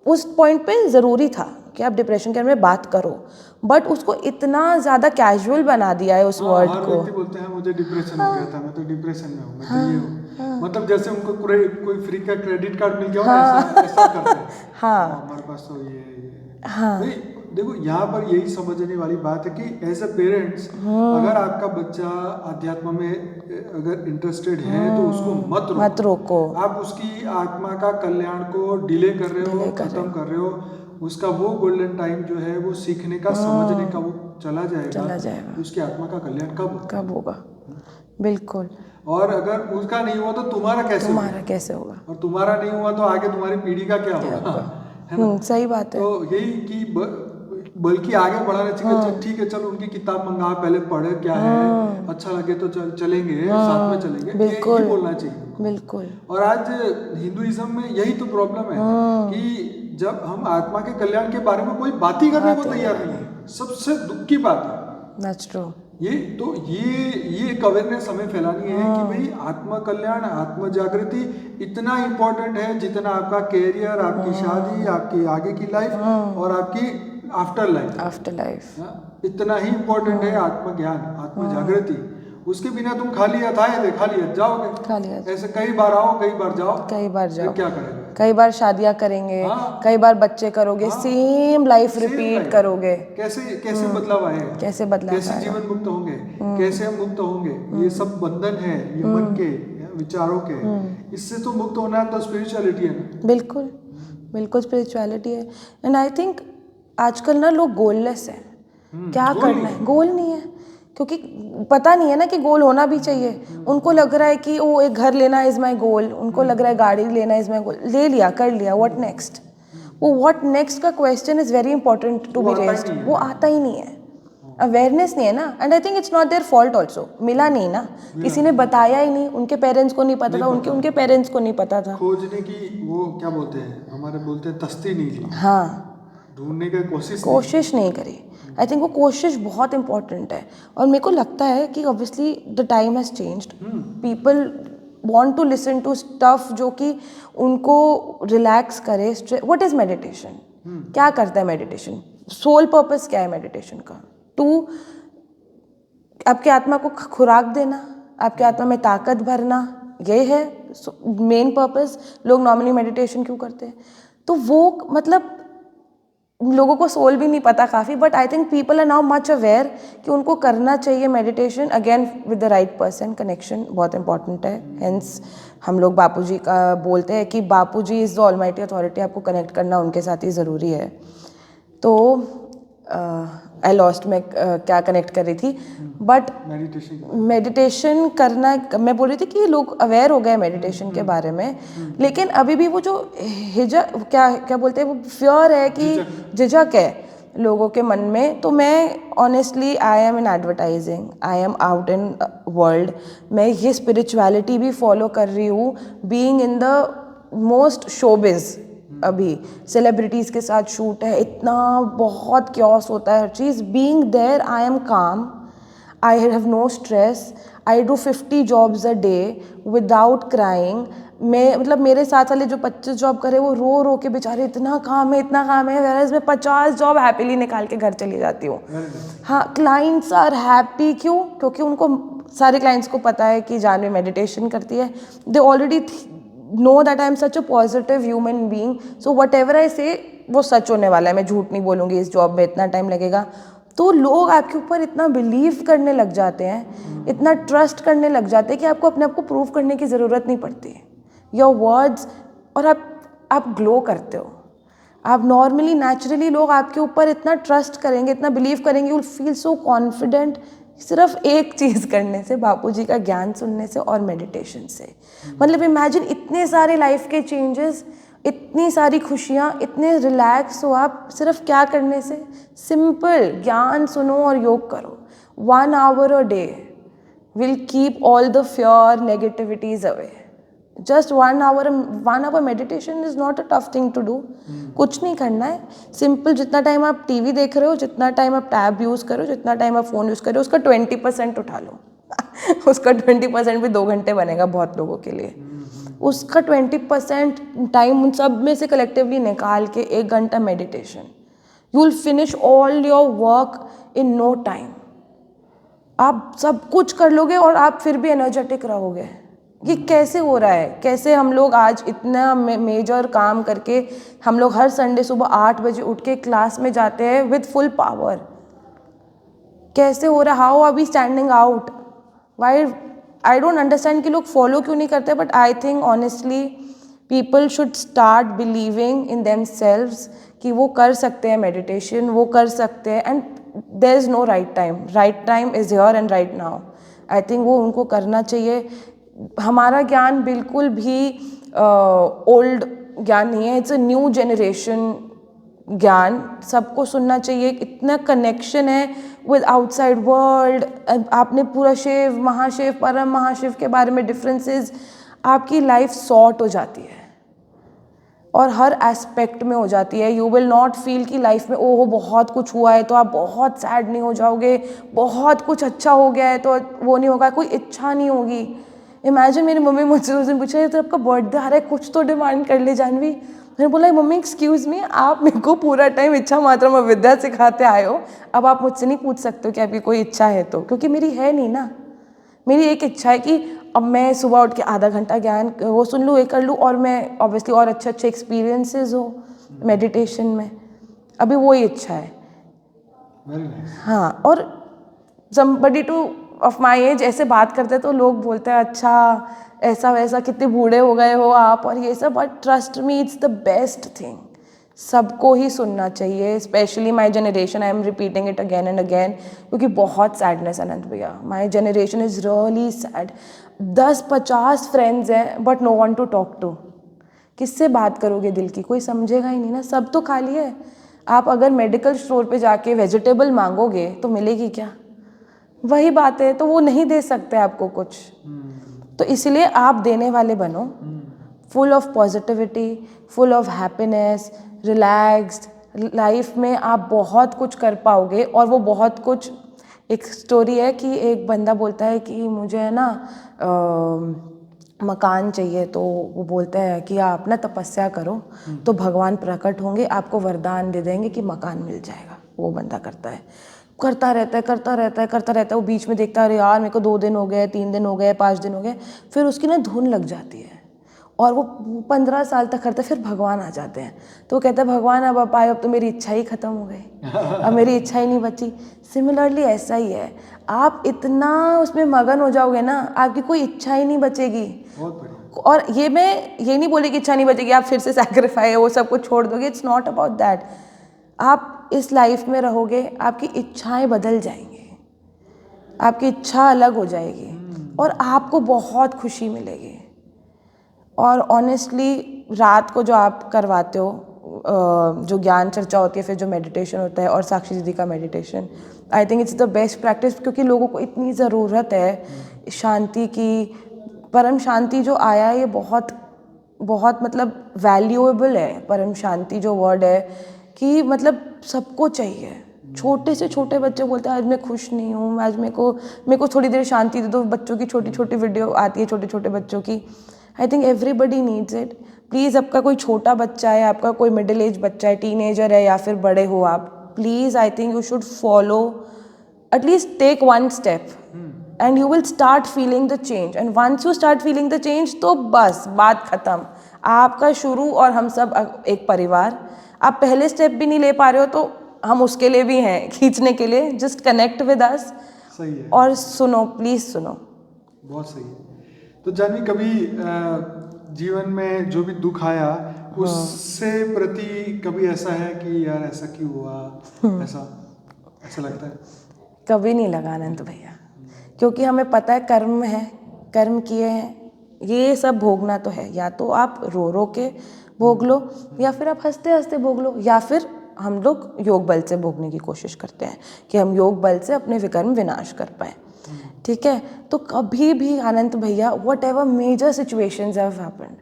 उस पॉइंट पे ज़रूरी था कि आप डिप्रेशन के बारे में बात करो, बट उसको इतना ज़्यादा कैजुअल बना दिया है उस वर्ड हर को। व्यक्ति बोलते हैं मुझे डिप्रेशन हो गया था, मैं तो डिप्रेशन में हूँ, मैं तो ये हूँ। मतलब जैसे उनको कोई फ्री का क्रेडिट कार्ड मिल गया हो ना, ऐसा करते हैं। हमारे पास तो ये देखो यहाँ पर यही समझने वाली बात है कि एज अ पेरेंट्स अगर आपका बच्चा अध्यात्म में अगर इंटरेस्टेड है तो उसको मत रोको। आप उसकी आत्मा का कल्याण को डिले कर रहे हो, खत्म कर रहे हो। उसका वो गोल्डन टाइम जो है वो सीखने का, समझने का, वो चला जाएगा। उसकी आत्मा का कल्याण कब होगा? बिल्कुल। और अगर उसका नहीं हुआ तो तुम्हारा कैसे होगा? और तुम्हारा नहीं हुआ तो आगे तुम्हारी पीढ़ी का क्या होगा? है ना? सही बात है। तो यही कि बल्कि आगे बढ़ाने चाहिए। ठीक है, चलो उनकी किताब मंगा, पहले पढ़े क्या है, अच्छा लगे तो चलेंगे, साथ में चलेंगे, ये बोलना चाहिए। बिल्कुल। और आज हिंदुइज्म में यही तो प्रॉब्लम है कि जब हम आत्मा के कल्याण के बारे में कोई बात ही करने को तैयार नहीं है, सबसे दुख की बात है। That's true. ये एक अवेयरनेस हमें फैलानी है कि भाई आत्मा कल्याण, आत्म जागृति इतना इम्पोर्टेंट है जितना आपका कैरियर, आपकी शादी, आपकी आगे की लाइफ और आपकी आफ्टर लाइफ इतना ही इम्पोर्टेंट है आत्मज्ञान, आत्म जागृति। उसके बिना तुम खाली हथ जाओगे, ऐसे कई बार आओ कई बार जाओ, क्या करेंगे? कई बार शादियां करेंगे, कई बार बच्चे करोगे, सेम लाइफ रिपीट करोगे। कैसे बदलाव आएगा? कैसे जीवन मुक्त होंगे? कैसे हम मुक्त होंगे? ये सब बंधन है, ये मन के विचारों के। इससे तो मुक्त होना है तो स्पिरिचुअलिटी है ना। बिल्कुल स्पिरिचुअलिटी है। एंड आई थिंक आजकल ना लोग गोललेस है, क्या करना है, गोल नहीं है, क्योंकि पता नहीं है ना कि गोल होना भी चाहिए। उनको लग रहा है कि वो एक घर लेना इज़ माई गोल, उनको लग रहा है गाड़ी लेना इज़ माई गोल, ले लिया, कर लिया, व्हाट नेक्स्ट? वो व्हाट नेक्स्ट का question is very important to be raised. वो आता ही नहीं है, अवेयरनेस नहीं है ना। And I think it's not their fault also, मिला नहीं ना, किसी ने बताया ही नहीं, उनके पेरेंट्स को नहीं पता था, उनके पेरेंट्स को नहीं पता था। खोजने की वो क्या बोलते हैं, हमारे बोलते हैं तस्ती नहीं ली, हाँ, ढूंढने की कोशिश नहीं करी। आई थिंक वो कोशिश बहुत इंपॉर्टेंट है। और मेरे को लगता है कि obviously the time has changed, people want to listen to stuff जो कि उनको रिलैक्स करे। What is meditation? क्या करता है मेडिटेशन? सोल पर्पस क्या है मेडिटेशन का? टू आपके आत्मा को खुराक देना, आपके आत्मा में ताकत भरना, ये है मेन पर्पस। लोग नॉर्मली मेडिटेशन क्यों करते हैं? तो वो मतलब लोगों को सोल भी नहीं पता काफ़ी, but I think people are now much aware कि उनको करना चाहिए meditation. Again with the right person, connection बहुत इंपॉर्टेंट है। हेंस हम लोग बापूजी का बोलते हैं कि Bapuji is the almighty authority, आपको कनेक्ट करना उनके साथ ही ज़रूरी है। तो आई लॉस्ट में क्या कनेक्ट कर रही थी, बट मेडिटेशन करना, मैं बोल रही थी कि लोग अवेयर हो गए मेडिटेशन के बारे में, लेकिन अभी भी वो जो क्या बोलते हैं, वो फियर है कि झिझक है लोगों के मन में। तो मैं honestly I am in advertising, I am out in world, मैं ये स्पिरिचुअलिटी भी फॉलो कर रही हूँ, being in the most showbiz. अभी सेलिब्रिटीज़ के साथ शूट है, इतना बहुत क्योस होता है हर चीज़। Being there I am calm, I have no stress, I do 50 jobs a day without crying. मैं मतलब मेरे साथ वाले जो 25 जॉब करे वो रो रो के बेचारे इतना काम है, वैराज मैं 50 जॉब हैप्पीली निकाल के घर चली जाती हूँ। हाँ, क्लाइंट्स आर हैप्पी, क्यों? क्योंकि उनको सारे क्लाइंट्स को पता है कि जानवी मेडिटेशन करती है। They already know that I am such a positive human being, so whatever I say वो सच होने वाला है, मैं झूठ नहीं बोलूँगी, इस जॉब में इतना टाइम लगेगा। तो लोग आपके ऊपर इतना बिलीव करने लग जाते हैं, इतना ट्रस्ट करने लग जाते हैं कि आपको अपने आप को प्रूव करने की ज़रूरत नहीं पड़ती। योर वर्ड्स, और आप ग्लो करते हो, आप नॉर्मली नेचुरली लोग आपके ऊपर इतना ट्रस्ट करेंगे, इतना बिलीव करेंगे, you will feel so confident, सिर्फ एक चीज़ करने से, बापूजी का ज्ञान सुनने से और मेडिटेशन से। मतलब इमेजिन इतने सारे लाइफ के चेंजेस, इतनी सारी खुशियाँ, इतने रिलैक्स हो आप सिर्फ क्या करने से? सिंपल ज्ञान सुनो और योग करो। 1 hour a day will keep all the fear, negativities away. Just 1 hour meditation is not a tough thing to do. कुछ नहीं करना है, सिंपल जितना टाइम आप टीवी देख रहे हो, जितना टाइम आप टैब यूज़ करो, जितना टाइम आप फ़ोन यूज़ करो, उसका 20% उठा लो। उसका 20% भी 2 घंटे बनेगा बहुत लोगों के लिए। उसका 20% टाइम उन सब में से कलेक्टिवली निकाल के 1 घंटा meditation, you will finish all your work in no time. आप सब कुछ कर लोगे और आप फिर भी एनर्जेटिक रहोगे। ये कैसे हो रहा है? कैसे हम लोग आज इतना मेजर काम करके हम लोग हर संडे सुबह 8 बजे उठ के क्लास में जाते हैं विद फुल पावर? कैसे हो रहा है? How are we standing out? Why? I don't understand कि लोग फॉलो क्यों नहीं करते। But I think honestly people should start believing in themselves कि वो कर सकते हैं मेडिटेशन, वो कर सकते हैं, and there is no right time. Right time is here and right now. I think वो उनको करना चाहिए। हमारा ज्ञान बिल्कुल भी ओल्ड ज्ञान नहीं है, इट्स अ न्यू जनरेशन ज्ञान। सबको सुनना चाहिए। इतना कनेक्शन है विद आउटसाइड वर्ल्ड। आपने पूरा शिव, महाशिव, परम महाशिव के बारे में डिफरेंसेस, आपकी लाइफ सॉर्ट हो जाती है। और हर एस्पेक्ट में हो जाती है। यू विल नॉट फील कि लाइफ में ओहो बहुत कुछ हुआ है तो आप बहुत सैड नहीं हो जाओगे, बहुत कुछ अच्छा हो गया है तो वो नहीं होगा, कोई इच्छा नहीं होगी। इमेजिन मेरी मम्मी मुझसे उस दिन पूछा तो आपका बर्थडे आ रहा है, कुछ तो डिमांड कर ले जानवी। मैंने बोला मम्मी एक्सक्यूज़ मी, आप मेरे को पूरा टाइम इच्छा मात्रा में विद्या सिखाते आए हो, अब आप मुझसे नहीं पूछ सकते हो कि आपकी कोई इच्छा है तो, क्योंकि मेरी है नहीं ना। मेरी एक इच्छा है कि अब मैं सुबह उठ के आधा घंटा ज्ञान वो सुन लूँ, ये कर लूँ, और मैं ऑब्वियसली और अच्छे अच्छे एक्सपीरियंसेस हो मेडिटेशन में, अभी वही इच्छा है। हाँ, और somebody to of my age ऐसे बात करते हैं तो लोग बोलते हैं अच्छा ऐसा वैसा, कितने बूढ़े हो गए हो आप और ये सब, but trust me it's the best thing. सबको ही सुनना चाहिए, specially my generation, I am repeating it again and again, क्योंकि बहुत सैडनेस अनंत भैया, my generation is really sad. 10-50 friends हैं but no one to talk to. किससे बात करोगे दिल की, कोई समझेगा ही नहीं ना, सब तो खाली है। आप अगर मेडिकल स्टोर पे जाके वेजिटेबल मांगोगे तो मिलेगी क्या? वही बात है, तो वो नहीं दे सकते आपको कुछ। तो इसलिए आप देने वाले बनो, full of positivity, full of happiness, relaxed. Life में आप बहुत कुछ कर पाओगे, और वो बहुत कुछ, एक स्टोरी है कि एक बंदा बोलता है कि मुझे है ना मकान चाहिए, तो वो बोलते हैं कि आप ना तपस्या करो तो भगवान प्रकट होंगे, आपको वरदान दे देंगे कि मकान मिल जाएगा। वो बंदा करता है, करता रहता है, करता रहता है, करता रहता है। वो बीच में देखता है अरे यार मेरे को 2 दिन हो गए, 3 दिन हो गए, 5 दिन हो गए, फिर उसकी ना धुन लग जाती है और वो 15 साल तक करता है। फिर भगवान आ जाते हैं तो वो कहता है भगवान अब आप आए, अब तो मेरी इच्छा ही खत्म हो गई, अब मेरी इच्छा ही नहीं बची। सिमिलरली ऐसा ही है, आप इतना उसमें मगन हो जाओगे ना, आपकी कोई इच्छा ही नहीं बचेगी। और ये मैं ये नहीं बोली कि इच्छा नहीं बचेगी आप फिर से सैक्रिफाई वो सब कुछ छोड़ दोगे, इट्स नॉट अबाउट दैट। आप इस लाइफ में रहोगे, आपकी इच्छाएं बदल जाएंगी, आपकी इच्छा अलग हो जाएगी और आपको बहुत खुशी मिलेगी। और ऑनेस्टली रात को जो आप करवाते हो, जो ज्ञान चर्चा होती है, फिर जो मेडिटेशन होता है और साक्षी दीदी का meditation, I think it's the best practice, क्योंकि लोगों को इतनी ज़रूरत है शांति की। परम शांति जो आया है ये बहुत बहुत मतलब वैल्यूएबल है। परम शांति जो वर्ड है कि मतलब सबको चाहिए। छोटे से छोटे बच्चे बोलते हैं आज मैं खुश नहीं हूँ, आज मेरे को थोड़ी देर शांति दे दो। बच्चों की छोटी छोटी वीडियो आती है छोटे छोटे बच्चों की। I think everybody needs it. Please आपका कोई छोटा बच्चा है, आपका कोई मिडिल एज बच्चा है, टीनेजर है या फिर बड़े हो आप, please I think you should follow, at least take one step and you will start feeling the change. And once you start feeling the change तो बस बात ख़त्म। आपका शुरू और हम सब एक परिवार। आप पहले स्टेप भी नहीं ले पा रहे हो तो हम उसके लिए भी हैं खींचने के लिए। Just connect with us. सही है। और सुनो, प्लीज़ सुनो। बहुत सही है। तो जानवी कभी जीवन में जो भी दुख आया उससे प्रति कभी ऐसा है कि यार ऐसा क्यों हुआ, ऐसा लगता है? कभी नहीं लगा अनंत भैया, क्योंकि हमें पता है कर्म है, कर्म किए हैं, ये सब भोगना तो है। या तो आप रो रो के भोग लो या फिर आप हंसते हंसते भोग लो, या फिर हम लोग योग बल से भोगने की कोशिश करते हैं कि हम योग बल से अपने विकर्म विनाश कर पाएँ। ठीक है, तो कभी भी अनंत भैया whatever major situations have happened,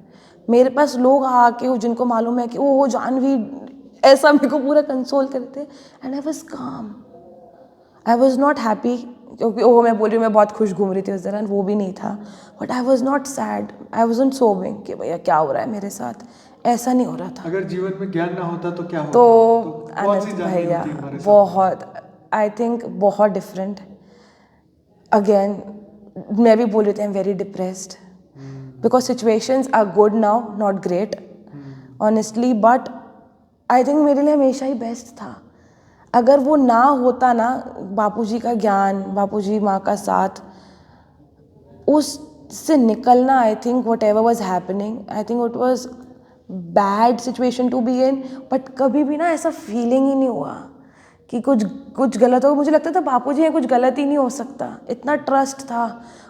मेरे पास लोग आके जिनको मालूम है कि वो जानवी ऐसा मेरे को पूरा कंसोल करते, एंड आई वाज काम, आई वाज नॉट हैप्पी, क्योंकि ओह मैं बोल रही हूँ मैं बहुत खुश घूम रही थी उस दौरान, वो भी नहीं था, but I was not sad, I wasn't सोबिंग कि भैया क्या हो रहा है मेरे साथ, ऐसा नहीं हो रहा था। अगर जीवन में ज्ञान ना होता तो क्या होता? तो कौन सी अनंत जानवी भैया होती हमारे साथ? बहुत, आई थिंक बहुत डिफरेंट। अगेन मैं भी बोल रही थी I am very depressed because situations are good now, not great honestly, but I think मेरे लिए हमेशा ही बेस्ट था। अगर वो ना होता ना, बापूजी का ज्ञान, बापूजी माँ का साथ, उससे निकलना, I think whatever was happening, I think it was bad situation to be in, but कभी भी ना ऐसा फीलिंग ही नहीं हुआ कि कुछ गलत हो। मुझे लगता था बापूजी हैं, कुछ गलत ही नहीं हो सकता, इतना ट्रस्ट था।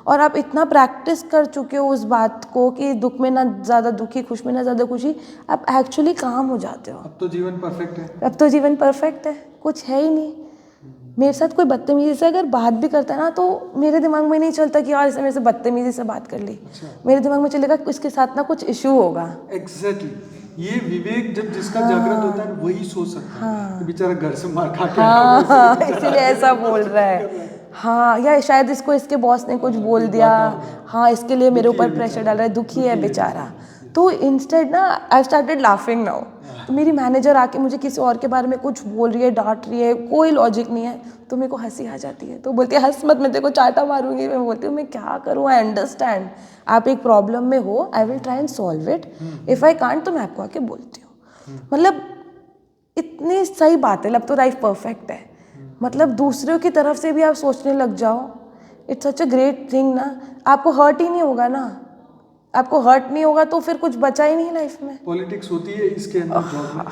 और आप इतना प्रैक्टिस कर चुके हो उस बात को कि दुख में ना ज़्यादा दुखी, खुश में ना ज़्यादा खुशी, आप एक्चुअली काम हो जाते हो। अब तो जीवन परफेक्ट है। अब तो जीवन परफेक्ट है, कुछ है ही नहीं। मेरे साथ कोई बदतमीजी से अगर बात भी करता है ना, तो मेरे दिमाग में नहीं चलता कि यार इसने मेरे से बदतमीजी से बात कर ली। मेरे दिमाग में चलेगा इसके साथ ना कुछ इशू होगा। एग्जैक्टली। ये विवेक जब जिसका जागृत होता है वही सोच सकता है कि बेचारा घर से मार खा के हाँ इसीलिए ऐसा बोल रहा है। हाँ, या शायद इसको इसके बॉस ने कुछ बोल दिया, हाँ इसके लिए मेरे ऊपर प्रेशर डाल रहा है, दुखी है बेचारा। तो इंस्टेड ना आई स्टार्टेड लाफिंग नाउ। तो मेरी मैनेजर आके मुझे किसी और के बारे में कुछ बोल रही है, डांट रही है, कोई लॉजिक नहीं है, तो मेरे को हंसी आ जाती है। तो बोलती है हंस मत, मैं तेरे को चाटा मारूंगी। मैं बोलती हूँ मैं क्या करूँ, आई अंडरस्टैंड आप एक प्रॉब्लम में हो, I will try and solve it, if I can't तो मैं आपको आके बोलती हूँ। मतलब इतनी सही बात है, अब तो लाइफ परफेक्ट है। मतलब दूसरों की तरफ से भी आप सोचने लग जाओ, it's such a great thing ना। आपको हर्ट ही नहीं होगा ना, आपको हर्ट नहीं होगा तो फिर कुछ बचा ही नहीं लाइफ में। पॉलिटिक्स होती है इसके अंदर जॉब में।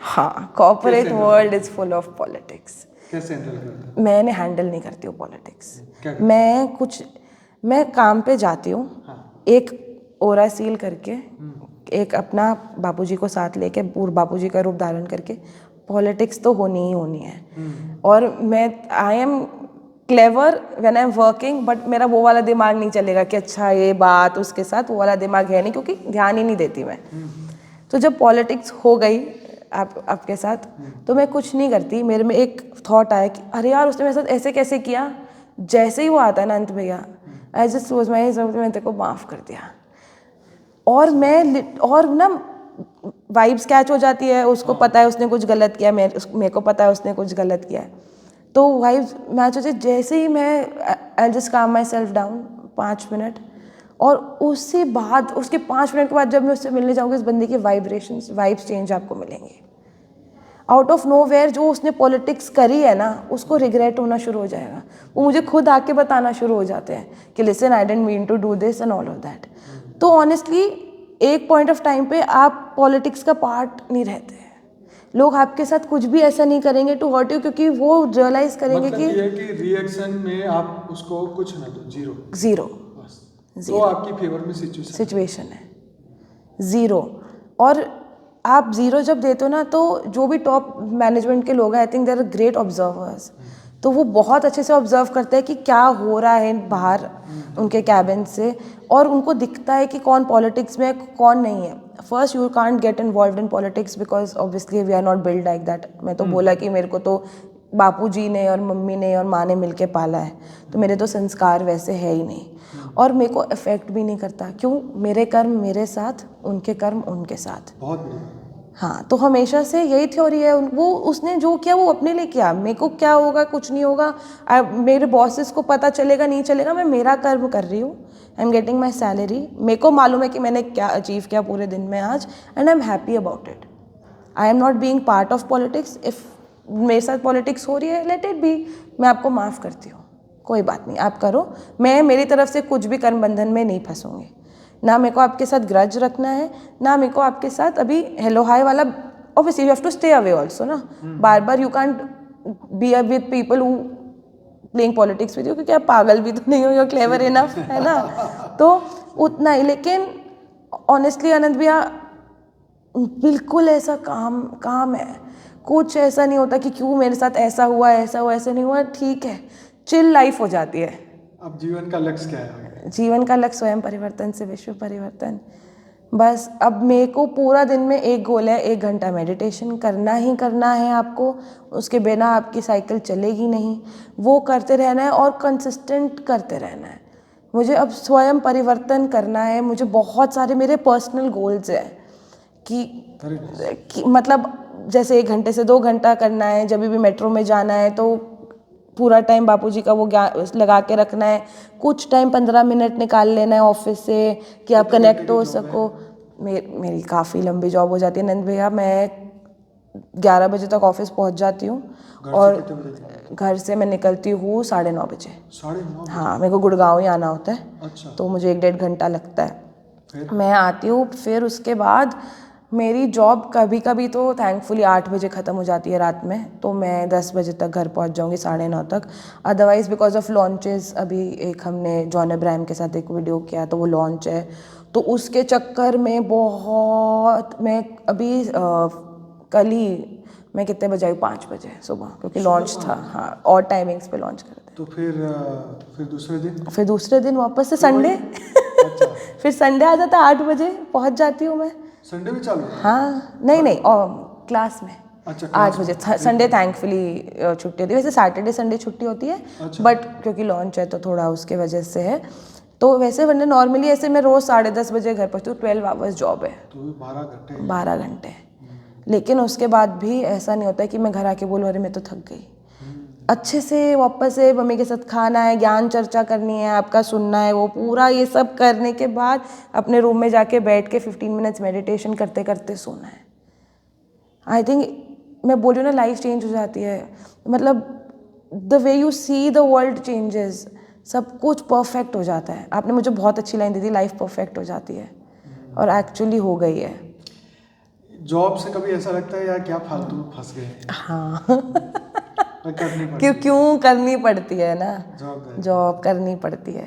हाँ, corporate world is full of politics. कैसे हैंडल करते हैं? मैंने हैंडल नहीं करती हूँ पॉलिटिक्स। क्या करते मैं काम पे जाती हूँ, हाँ। एक ओरा सील करके, एक अपना बापूजी को साथ लेके, पूर्व बापूजी का रूप धारण करके, पॉलिटिक्स तो होनी ही होनी है। और मैं I am clever when I am working, but मेरा वो वाला दिमाग नहीं चलेगा कि अच्छा ये बात उसके साथ, वो वाला दिमाग है नहीं, क्योंकि ध्यान ही नहीं देती मैं। तो जब पॉलिटिक्स हो गई आपके साथ, तो मैं कुछ नहीं करती। मेरे में एक थॉट आया कि अरे यार उसने मेरे साथ ऐसे कैसे किया। जैसे ही वो आता है ना अंत भैया, आई जस्ट सोच मैं तेरे को माफ़ कर दिया। और ना वाइब्स कैच हो जाती है, उसको पता है उसने कुछ गलत किया, मेरे को पता है उसने कुछ गलत किया है। तो वाइब्स मैच हो जाए, जैसे ही मैं आई जस्ट काम माई सेल्फ डाउन 5 मिनट, और उसके बाद उसके 5 मिनट के बाद जब मैं उससे मिलने जाऊँगी, उस बंदे की वाइब्स चेंज आपको मिलेंगे। आउट ऑफ नो वेयर जो उसने पॉलिटिक्स करी है ना, उसको रिग्रेट होना शुरू हो जाएगा। वो मुझे खुद आके बताना शुरू हो जाते हैं कि listen I didn't mean to do this and all of that. तो ऑनेस्टली एक पॉइंट ऑफ टाइम पे आप पॉलिटिक्स का पार्ट नहीं रहते। लोग आपके साथ कुछ भी ऐसा नहीं करेंगे टू हर्ट यू, क्योंकि वो रियलाइज करेंगे मतलब ये है कि रिएक्शन में आप उसको कुछ ना दो, जीरो बस। तो आपकी फेवर में सिचुएशन है ज़ीरो। और आप ज़ीरो जब देते हो ना, तो जो भी टॉप मैनेजमेंट के लोग हैं, I think they are great observers. तो वो बहुत अच्छे से ऑब्जर्व करते हैं कि क्या हो रहा है बाहर उनके कैबिन से, और उनको दिखता है कि कौन पॉलिटिक्स में है, कौन नहीं है। First you can't get involve in politics because obviously we are not build like that. मैं तो बोला कि मेरे को तो बापूजी ने और मम्मी ने और माँ ने मिलके पाला है, तो मेरे तो संस्कार वैसे है ही नहीं, और मेरे को इफेक्ट भी नहीं करता। क्यों? मेरे कर्म मेरे साथ, उनके कर्म उनके साथ। बहुत हाँ, तो हमेशा से यही थ्योरी है। वो उसने जो किया वो अपने लिए किया, मेरे को क्या होगा, कुछ नहीं होगा। मेरे बॉसेस को पता चलेगा नहीं चलेगा, मैं मेरा कर्म कर रही हूँ, आई एम गेटिंग माई सैलरी, मेरे को मालूम है कि मैंने क्या अचीव किया पूरे दिन में आज, and I am happy about it. I am not being part of politics. If मेरे साथ पॉलिटिक्स हो रही है, लेट इट बी, मैं आपको माफ़ करती हूँ, कोई बात नहीं, आप करो। मैं मेरी तरफ से कुछ भी कर्म बंधन में नहीं फंसूंगी। ना मेरे को आपके साथ ग्रज रखना है, ना मेरे को आपके साथ अभी हेलो हाय वाला। Obviously you have to stay away also ना, बार बार you can't be with people who playing politics with you, क्योंकि आप पागल भी तो नहीं हो, यू क्लेवर इनफ, है ना। तो उतना ही। लेकिन ऑनेस्टली आनंद भैया, बिल्कुल ऐसा काम है, कुछ ऐसा नहीं होता कि क्यों मेरे साथ ऐसा हुआ ऐसा नहीं हुआ। ठीक है, चिल लाइफ हो जाती है। अब जीवन का लक्ष्य क्या है? जीवन का लक्ष्य स्वयं परिवर्तन से विश्व परिवर्तन। बस अब मेरे को पूरा दिन में एक गोल है, 1 घंटा मेडिटेशन करना ही करना है आपको। उसके बिना आपकी साइकिल चलेगी नहीं। वो करते रहना है और कंसिस्टेंट करते रहना है। मुझे अब स्वयं परिवर्तन करना है। मुझे बहुत सारे मेरे पर्सनल गोल्स हैं कि मतलब जैसे 1 घंटे से 2 घंटा करना है। जब भी मेट्रो में जाना है तो पूरा टाइम बापूजी का वो लगा के रखना है। कुछ टाइम 15 मिनट निकाल लेना है ऑफिस से कि आप कनेक्ट हो सको। मेरी काफ़ी लंबी जॉब हो जाती है नंद भैया। मैं 11 बजे तक ऑफिस पहुंच जाती हूँ और घर से मैं निकलती हूँ 9:30 बजे। 9:30? हाँ, मेरे को गुड़गांव ही आना होता है। अच्छा। तो मुझे 1-1.5 घंटा लगता है। मैं आती हूँ, फिर उसके बाद मेरी जॉब कभी कभी तो थैंकफुली 8 बजे ख़त्म हो जाती है रात में, तो मैं 10 बजे तक घर पहुंच जाऊंगी, 9:30 तक। अदरवाइज़ बिकॉज ऑफ लॉन्चेस, अभी एक हमने जॉन अब्राहम के साथ एक वीडियो किया, तो वो लॉन्च है, तो उसके चक्कर में बहुत मैं अभी कल ही मैं कितने बजे आई? 5 बजे सुबह, क्योंकि लॉन्च था। हाँ, और टाइमिंग्स पे लॉन्च करते हैं। तो फिर दूसरे दिन वापस से संडे। फिर संडे आ जाता है, 8 बजे पहुंच जाती हूँ मैं। संडे भी चालू है? हाँ, नहीं नहीं, और क्लास में अच्छा, 8 बजे। संडे थैंकफुली छुट्टी होती है, वैसे सैटरडे संडे छुट्टी होती है, अच्छा। बट क्योंकि लॉन्च है तो थोड़ा उसके वजह से है। तो वैसे वरना नॉर्मली ऐसे मैं रोज़ 10:30 बजे घर पहुँचती हूँ। 12 आवर्स जॉब है, तो 12 घंटे। 12 घंटे। लेकिन उसके बाद भी ऐसा नहीं होता है कि मैं घर आके बोलूँ अरे मैं तो थक गई। अच्छे से वापस से मम्मी के साथ खाना है, ज्ञान चर्चा करनी है, आपका सुनना है, वो पूरा ये सब करने के बाद अपने रूम में जाके बैठ के 15 मिनट्स मेडिटेशन करते करते सोना है। आई थिंक मैं बोल रही हूँ ना, लाइफ चेंज हो जाती है। मतलब the way you see the world changes, सब कुछ परफेक्ट हो जाता है। आपने मुझे बहुत अच्छी लाइन दी थी, लाइफ परफेक्ट हो जाती है, और एक्चुअली हो गई है। जॉब से कभी ऐसा लगता है यार क्या फालतू में फंस गए, हाँ पर करनी पड़ती क्यों क्यों करनी पड़ती है ना, जॉब। जॉब करनी पड़ती है।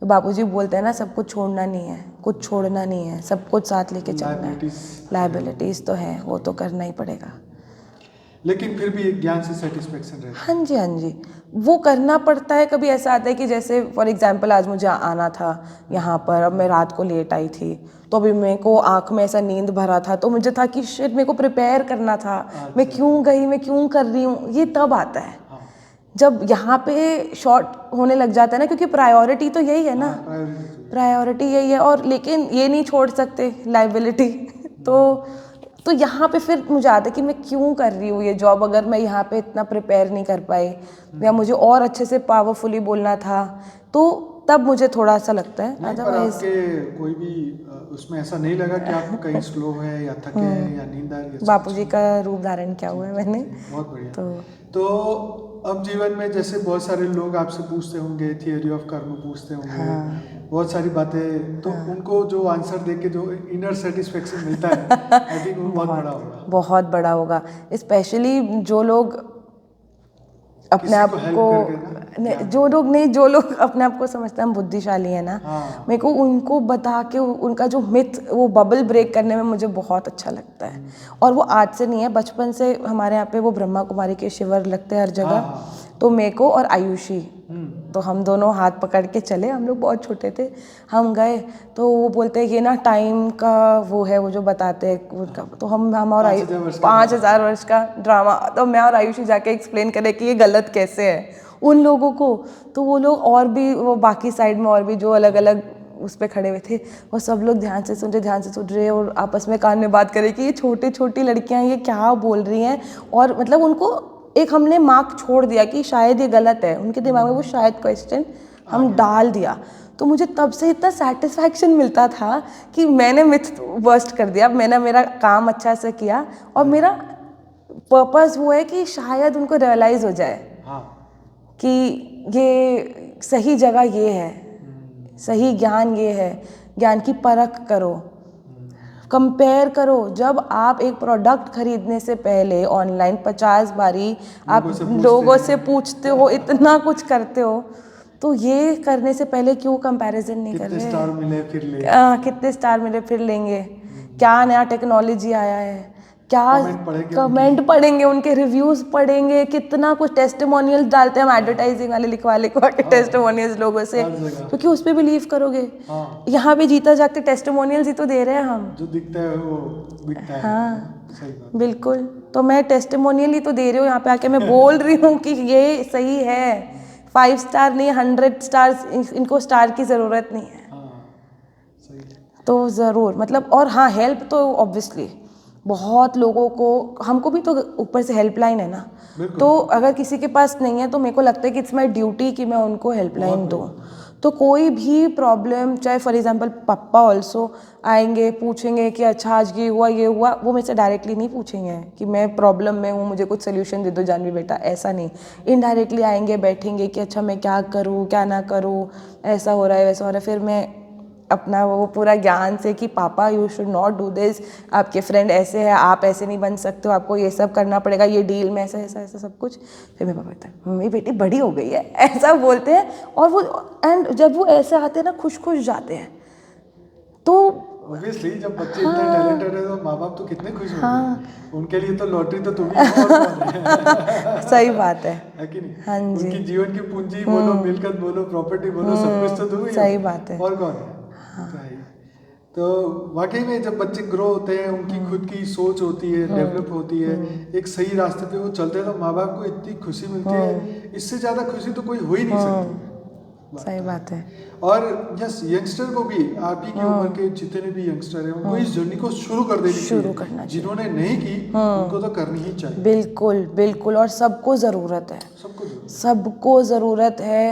तो बापूजी बोलते हैं ना, सब कुछ छोड़ना नहीं है, कुछ छोड़ना नहीं है, सब कुछ साथ लेके चलना है। लायबिलिटीज़ तो है, वो तो करना ही पड़ेगा। लेकिन फिर भी एक ज्ञान से सेटिस्फेक्शन रहता है। हाँ जी, हाँ जी, वो करना पड़ता है। कभी ऐसा आता है कि जैसे फॉर एग्जांपल आज मुझे आना था यहाँ पर, अब मैं रात को लेट आई थी, तो अभी मेरे को आँख में ऐसा नींद भरा था, तो मुझे था कि शिट मेरे को प्रिपेयर करना था, मैं क्यों गई, मैं क्यों कर रही हूँ, ये तब आता है जब यहाँ पे शॉर्ट होने लग जाता है ना, क्योंकि प्रायोरिटी तो यही है ना, प्रायोरिटी यही है। और लेकिन ये नहीं छोड़ सकते लाइबिलिटी तो यहाँ पे फिर मुझे आता है कि मैं क्यों कर रही हूँ ये जॉब, अगर मैं यहाँ पे इतना प्रिपेयर नहीं कर पाई या मुझे और अच्छे से पावरफुली बोलना था, तो तब मुझे थोड़ा सा लगता है। नहीं, पर आपके कोई भी उसमें ऐसा नहीं लगा कि आप कहीं स्लो है या थके हैं या नींद आ रही है? बापूजी का रूप धारण किया हुआ है मैंने। बहुत बढ़िया। तो अब जीवन में जैसे बहुत सारे लोग आपसे पूछते होंगे, थियरी ऑफ कर्म पूछते होंगे, बहुत सारी बातें, तो उनको जो आंसर दे के जो इनर सेटिस्फेक्शन मिलता है, आई थिंक वो बहुत बड़ा होगा। बहुत बड़ा होगा, स्पेशली जो लोग अपने आप को जो लोग अपने आप को समझते हैं हम बुद्धिशाली है ना, मेरे को उनको बता के उनका जो मिथ, वो बबल ब्रेक करने में मुझे बहुत अच्छा लगता है। और वो आज से नहीं है, बचपन से हमारे यहाँ पे वो ब्रह्मा कुमारी के शिविर लगते हैं हर जगह। तो मेरे को और आयुषी, तो हम दोनों हाथ पकड़ के चले, हम लोग बहुत छोटे थे, हम गए, तो वो बोलते हैं ये ना टाइम का वो है, वो जो बताते हैं उनका, तो हम और 5000 वर्ष का ड्रामा, तो मैं और आयुषी जाके एक्सप्लेन करें कि ये गलत कैसे है उन लोगों को। तो वो लोग और भी, वो बाकी साइड में और भी जो अलग अलग उस पर खड़े हुए थे, वो सब लोग ध्यान से सुन रहे और आपस में कान में बात करें कि ये छोटी छोटी लड़कियां ये क्या बोल रही हैं। और मतलब उनको एक हमने मार्क छोड़ दिया कि शायद ये गलत है, उनके दिमाग में वो शायद क्वेश्चन हम डाल दिया। तो मुझे तब से इतना सेटिस्फैक्शन मिलता था कि मैंने मिथ बस्ट कर दिया, मैंने मेरा काम अच्छा से किया, और मेरा पर्पस वो है कि शायद उनको रियलाइज़ हो जाए कि ये सही जगह ये है, सही ज्ञान ये है। ज्ञान की परख करो, कंपेयर करो। जब आप एक प्रोडक्ट खरीदने से पहले ऑनलाइन 50 बारी आप लोगों से पूछते हो, इतना कुछ करते हो, तो ये करने से पहले क्यों कंपैरिजन नहीं कर रहे? कितने स्टार मिले फिर लेंगे, कितने स्टार मिले फिर लेंगे, क्या नया टेक्नोलॉजी आया है, क्या कमेंट पढ़ेंगे, उनके रिव्यूज़ पढ़ेंगे, कितना कुछ टेस्टिमोनियल्स डालते हैं हम, एडवर्टाइजिंग वाले लिखवा के टेस्टिमोनियल्स लोगों से, क्योंकि उस पर बिलीव करोगे। यहाँ पे जीता जागते टेस्टिमोनियल्स ही तो दे रहे हैं हम, जो दिखता है वो बिकता है। हाँ सही बात, बिल्कुल। तो मैं टेस्टिमोनियल ही तो दे रही हूँ, यहाँ पे आके मैं बोल रही हूँ कि ये सही है। 5 स्टार नहीं, 100 स्टार्स, इनको स्टार की ज़रूरत नहीं है। सही है। तो ज़रूर मतलब, और हाँ हेल्प तो ऑब्वियसली बहुत लोगों को, हमको भी तो ऊपर से हेल्पलाइन है ना, तो अगर किसी के पास नहीं है तो मेरे को लगता है कि इट्स माई ड्यूटी कि मैं उनको हेल्पलाइन दूँ। तो कोई भी प्रॉब्लम, चाहे फॉर एग्जांपल पापा ऑल्सो आएंगे, पूछेंगे कि अच्छा आज ये हुआ, वो मेरे से डायरेक्टली नहीं पूछेंगे कि मैं प्रॉब्लम में हूँ, मुझे कुछ सोल्यूशन दे दो जानवी बेटा, ऐसा नहीं। इनडायरेक्टली आएंगे, बैठेंगे कि अच्छा मैं क्या करूँ क्या ना करूँ, ऐसा हो रहा है वैसा हो रहा है। फिर मैं अपना वो पूरा ज्ञान से कि पापा you should not do this, आपके फ्रेंड ऐसे है, आप ऐसे नहीं बन सकते हो, आपको ये सब करना पड़ेगा, ये डील में ऐसा ऐसा ऐसा सब कुछ। फिर मेरे पापा कहते हैं मम्मी बेटी बड़ी हो गई है, ऐसा बोलते हैं। और वो एंड जब वो ऐसे आते हैं ना, खुश खुश जाते हैं। तो ऑब्वियसली जब बच्चे इतने टैलेंटेड है तो माँ बाप तो कितने खुश होंगे। उनके लिए तो लॉटरी तो तुम ही हो और कौन है। सही बात है कि नहीं? हाँ जी, उनकी जीवन की पूंजी बोलो, मिलकत बोलो, प्रॉपर्टी बोलो, सब कुछ तो तुम ही हो। सही बात है। और कौन है? तो वाकई में जब बच्चे ग्रो होते हैं, उनकी खुद की सोच होती है, डेवलप होती है, एक सही रास्ते पे वो चलते हैं, तो माँ बाप को इतनी खुशी मिलती है, इससे ज़्यादा खुशी तो कोई हो ही नहीं सकती। सही बात है। और यस, यंगस्टर को भी, आप ही की उम्र के जितने भी यंगस्टर हैं, उनको इस जर्नी को शुरू कर देनी चाहिए। जिन्होंने नहीं की उनको तो करनी ही चाहिए। बिल्कुल बिल्कुल, और सबको ज़रूरत है, सबको सबको ज़रूरत है।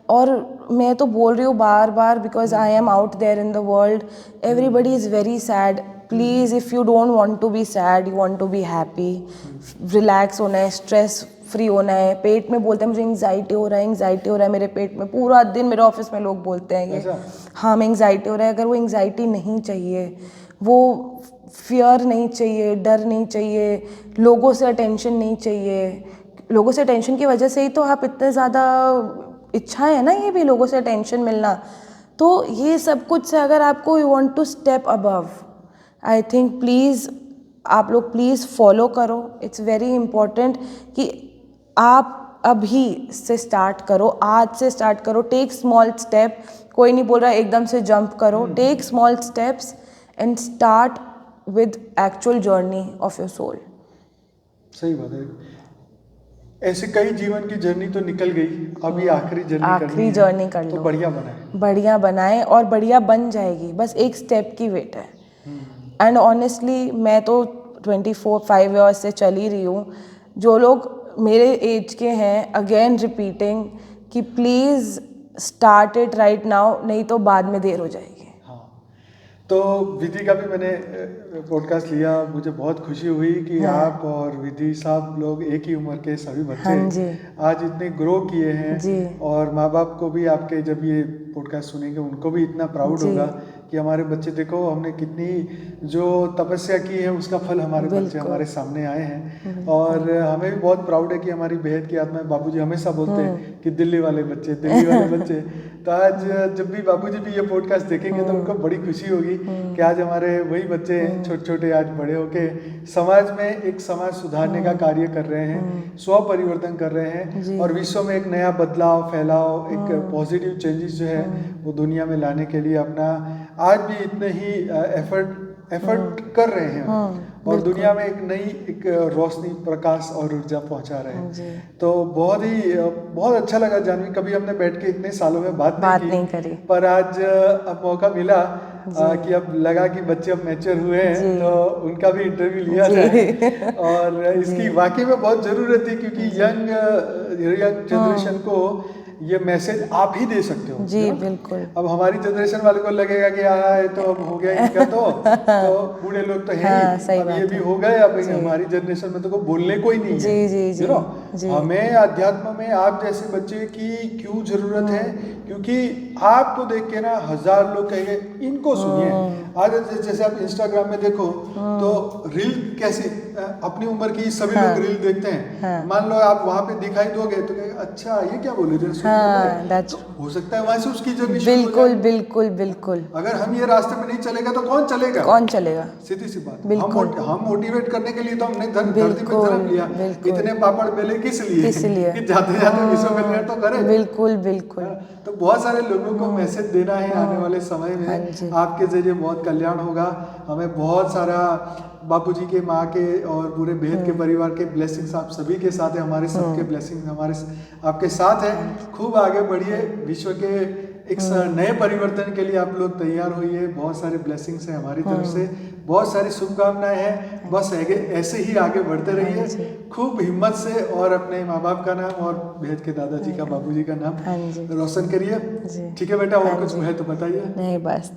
और मैं तो बोल रही हूँ बार बार, because I am out there in the world, everybody is very sad. Please, if you don't want to be sad, you want to be happy, relax होना है, स्ट्रेस फ्री होना है। पेट में बोलते हैं मुझे एंग्जाइटी हो रहा है, एंग्जाइटी हो रहा है मेरे पेट में, पूरा दिन मेरे ऑफिस में लोग बोलते हैं ये, हाँ मैं एंग्जाइटी हो रहा है। अगर वो एंग्जाइटी नहीं चाहिए, वो फियर नहीं चाहिए, डर नहीं चाहिए, लोगों से अटेंशन नहीं चाहिए, लोगों से अटेंशन की वजह से ही तो आप इतने ज़्यादा, इच्छा है ना ये भी लोगों से अटेंशन मिलना, तो ये सब कुछ से अगर आपको you want to step above, I think please आप लोग प्लीज़ फॉलो करो। इट्स वेरी इम्पॉर्टेंट कि आप अभी से स्टार्ट करो, आज से स्टार्ट करो। टेक स्मॉल स्टेप, कोई नहीं बोल रहा एकदम से जंप करो, take small steps and start with actual journey of your soul. सही बात है। ऐसे कई जीवन की जर्नी तो निकल गई, अभी आखिरी जर्नी कर लो, तो बढ़िया बनाए और बढ़िया बन जाएगी, बस एक स्टेप की वेट है। एंड ऑनेस्टली मैं तो 24-5 ईयर्स से चल ही रही हूँ। जो लोग मेरे एज के हैं, अगेन रिपीटिंग कि please start it right now, नहीं तो बाद में देर हो जाएगी। तो विधि का भी मैंने पॉडकास्ट लिया, मुझे बहुत खुशी हुई कि आप और विधि साहब लोग एक ही उम्र के सभी बच्चे आज इतने ग्रो किए हैं, और माँ बाप को भी आपके जब ये पॉडकास्ट सुनेंगे उनको भी इतना प्राउड होगा कि हमारे बच्चे, देखो हमने कितनी जो तपस्या की है उसका फल हमारे बच्चे हमारे सामने आए हैं। और हमें भी बहुत प्राउड है कि हमारी बेहद की आत्मा, बाबूजी हमेशा बोलते हैं कि दिल्ली वाले बच्चे, दिल्ली वाले बच्चे। तो आज जब भी बाबूजी भी ये पॉडकास्ट देखेंगे तो उनको बड़ी खुशी होगी कि आज हमारे वही बच्चे हैं, छोटे छोटे, आज बड़े होके समाज में एक समाज सुधारने का कार्य कर रहे हैं, स्व परिवर्तन कर रहे हैं, और विश्व में एक नया बदलाव, फैलाव, एक पॉजिटिव चेंजेस जो है वो दुनिया में लाने के लिए अपना आज भी इतने ही एफर्ट कर रहे हैं, और दुनिया में एक नई एक रोशनी, प्रकाश और ऊर्जा पहुंचा रहे हैं। तो बहुत अच्छा लगा जानवी, कभी हमने बैठ के इतने सालों में बात नहीं करी, पर आज अब मौका मिला कि अब लगा कि बच्चे अब मैच्योर हुए हैं, तो उनका भी इंटरव्यू लिया जाए। और इसकी वाकई में बहुत ज़रूरत है, क्योंकि यंग जनरेशन को ये मैसेज आप ही दे सकते हो। जी बिल्कुल। अब हमारी जनरेशन वाले को लगेगा कि ये तो अब हो गया इनका, तो बूढ़े लोग तो हैं ही, अब ये भी हो गए, अब हमारी जनरेशन में तो कोई बोलने को ही नहीं है। हमें अध्यात्म में आप जैसे बच्चे की क्यों जरूरत है, क्योंकि आपको देख के ना 1000 लोग कहेंगे इनको सुनिए। आज जैसे आप इंस्टाग्राम में देखो तो रील कैसे, अपनी उम्र की सभी लोग रील देखते हैं, मान लो आप वहाँ पे दिखाई दोगे तो कहेंगे अच्छा ये क्या बोले थे, तो हो सकता है वहां से उसकी जर्नी बिल्कुल बिल्कुल बिल्कुल। अगर हम ये रास्ते में नहीं चलेगा तो कौन चलेगा, सीधी सी बात। हम मोटिवेट करने के लिए तो हमने धरती पे जन्म लिया, इतने पापड़ बेले किस लिए कि जाते जाते विश्व कल्याण तो करे। बिल्कुल बिल्कुल। तो बहुत सारे लोगों को मैसेज देना है, आने वाले समय में आपके जरिए बहुत कल्याण होगा। हमें बहुत सारा बापूजी के, माँ के और पूरे बेहद के परिवार के ब्लेसिंग्स आप सभी के साथ है, हमारे सबके ब्लेसिंग्स हमारे आपके साथ है। खूब आगे बढ़िए, विश्व के एक नए परिवर्तन के लिए आप लोग तैयार होइए। बहुत सारे ब्लेसिंग्स हैं हमारी तरफ से, बहुत सारी शुभकामनाएं हैं। बस ऐसे ही आगे बढ़ते रहिए खूब हिम्मत से, और अपने माँ बाप का नाम और बेहद के दादाजी का, बाबूजी का नाम रोशन करिए। ठीक है बेटा, और कुछ है तो बताइए। नहीं बस,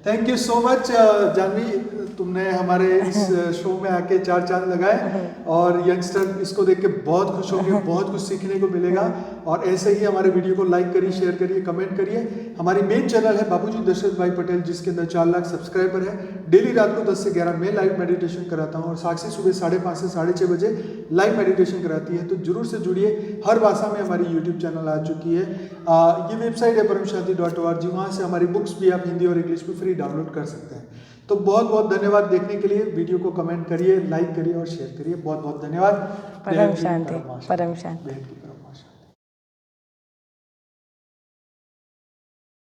thank you so much Janvi, तुमने हमारे इस शो में आके 4 चांद लगाए, और यंगस्टर इसको देख के बहुत खुश होंगे, बहुत कुछ सीखने को मिलेगा। और ऐसे ही हमारे वीडियो को लाइक करिए, शेयर करिए, कमेंट करिए। हमारी मेन चैनल है बाबूजी दशरथ भाई पटेल, जिसके अंदर 4 लाख सब्सक्राइबर है। डेली रात को 10 से 11 में लाइव मेडिटेशन कराता हूँ, और साक्षी सुबह 5:30 से 6:30 बजे लाइव मेडिटेशन कराती है। तो जरूर से जुड़िए। हर भाषा में हमारी यूट्यूब चैनल आ चुकी है। ये वेबसाइट है परमशांति.org, वहाँ से हमारी बुक्स भी आप हिंदी और इंग्लिश में फ्री डाउनलोड कर सकते हैं। तो बहुत बहुत धन्यवाद देखने के लिए। वीडियो को कमेंट करिए, लाइक करिए और शेयर करिए। बहुत बहुत धन्यवाद। परम शांति, परम शांति।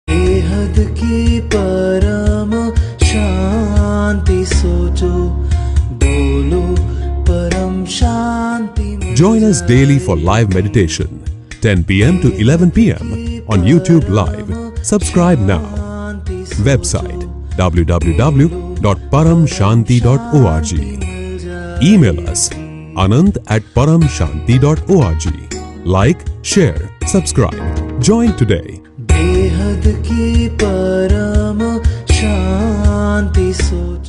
बेहद की परम Join us daily for live meditation, 10 p.m. to 11 p.m. on YouTube Live. Subscribe now. Website www.paramshanti.org. Email us anand@paramshanti.org. Like, share, subscribe. Join today. बेहद की परम शांति सोच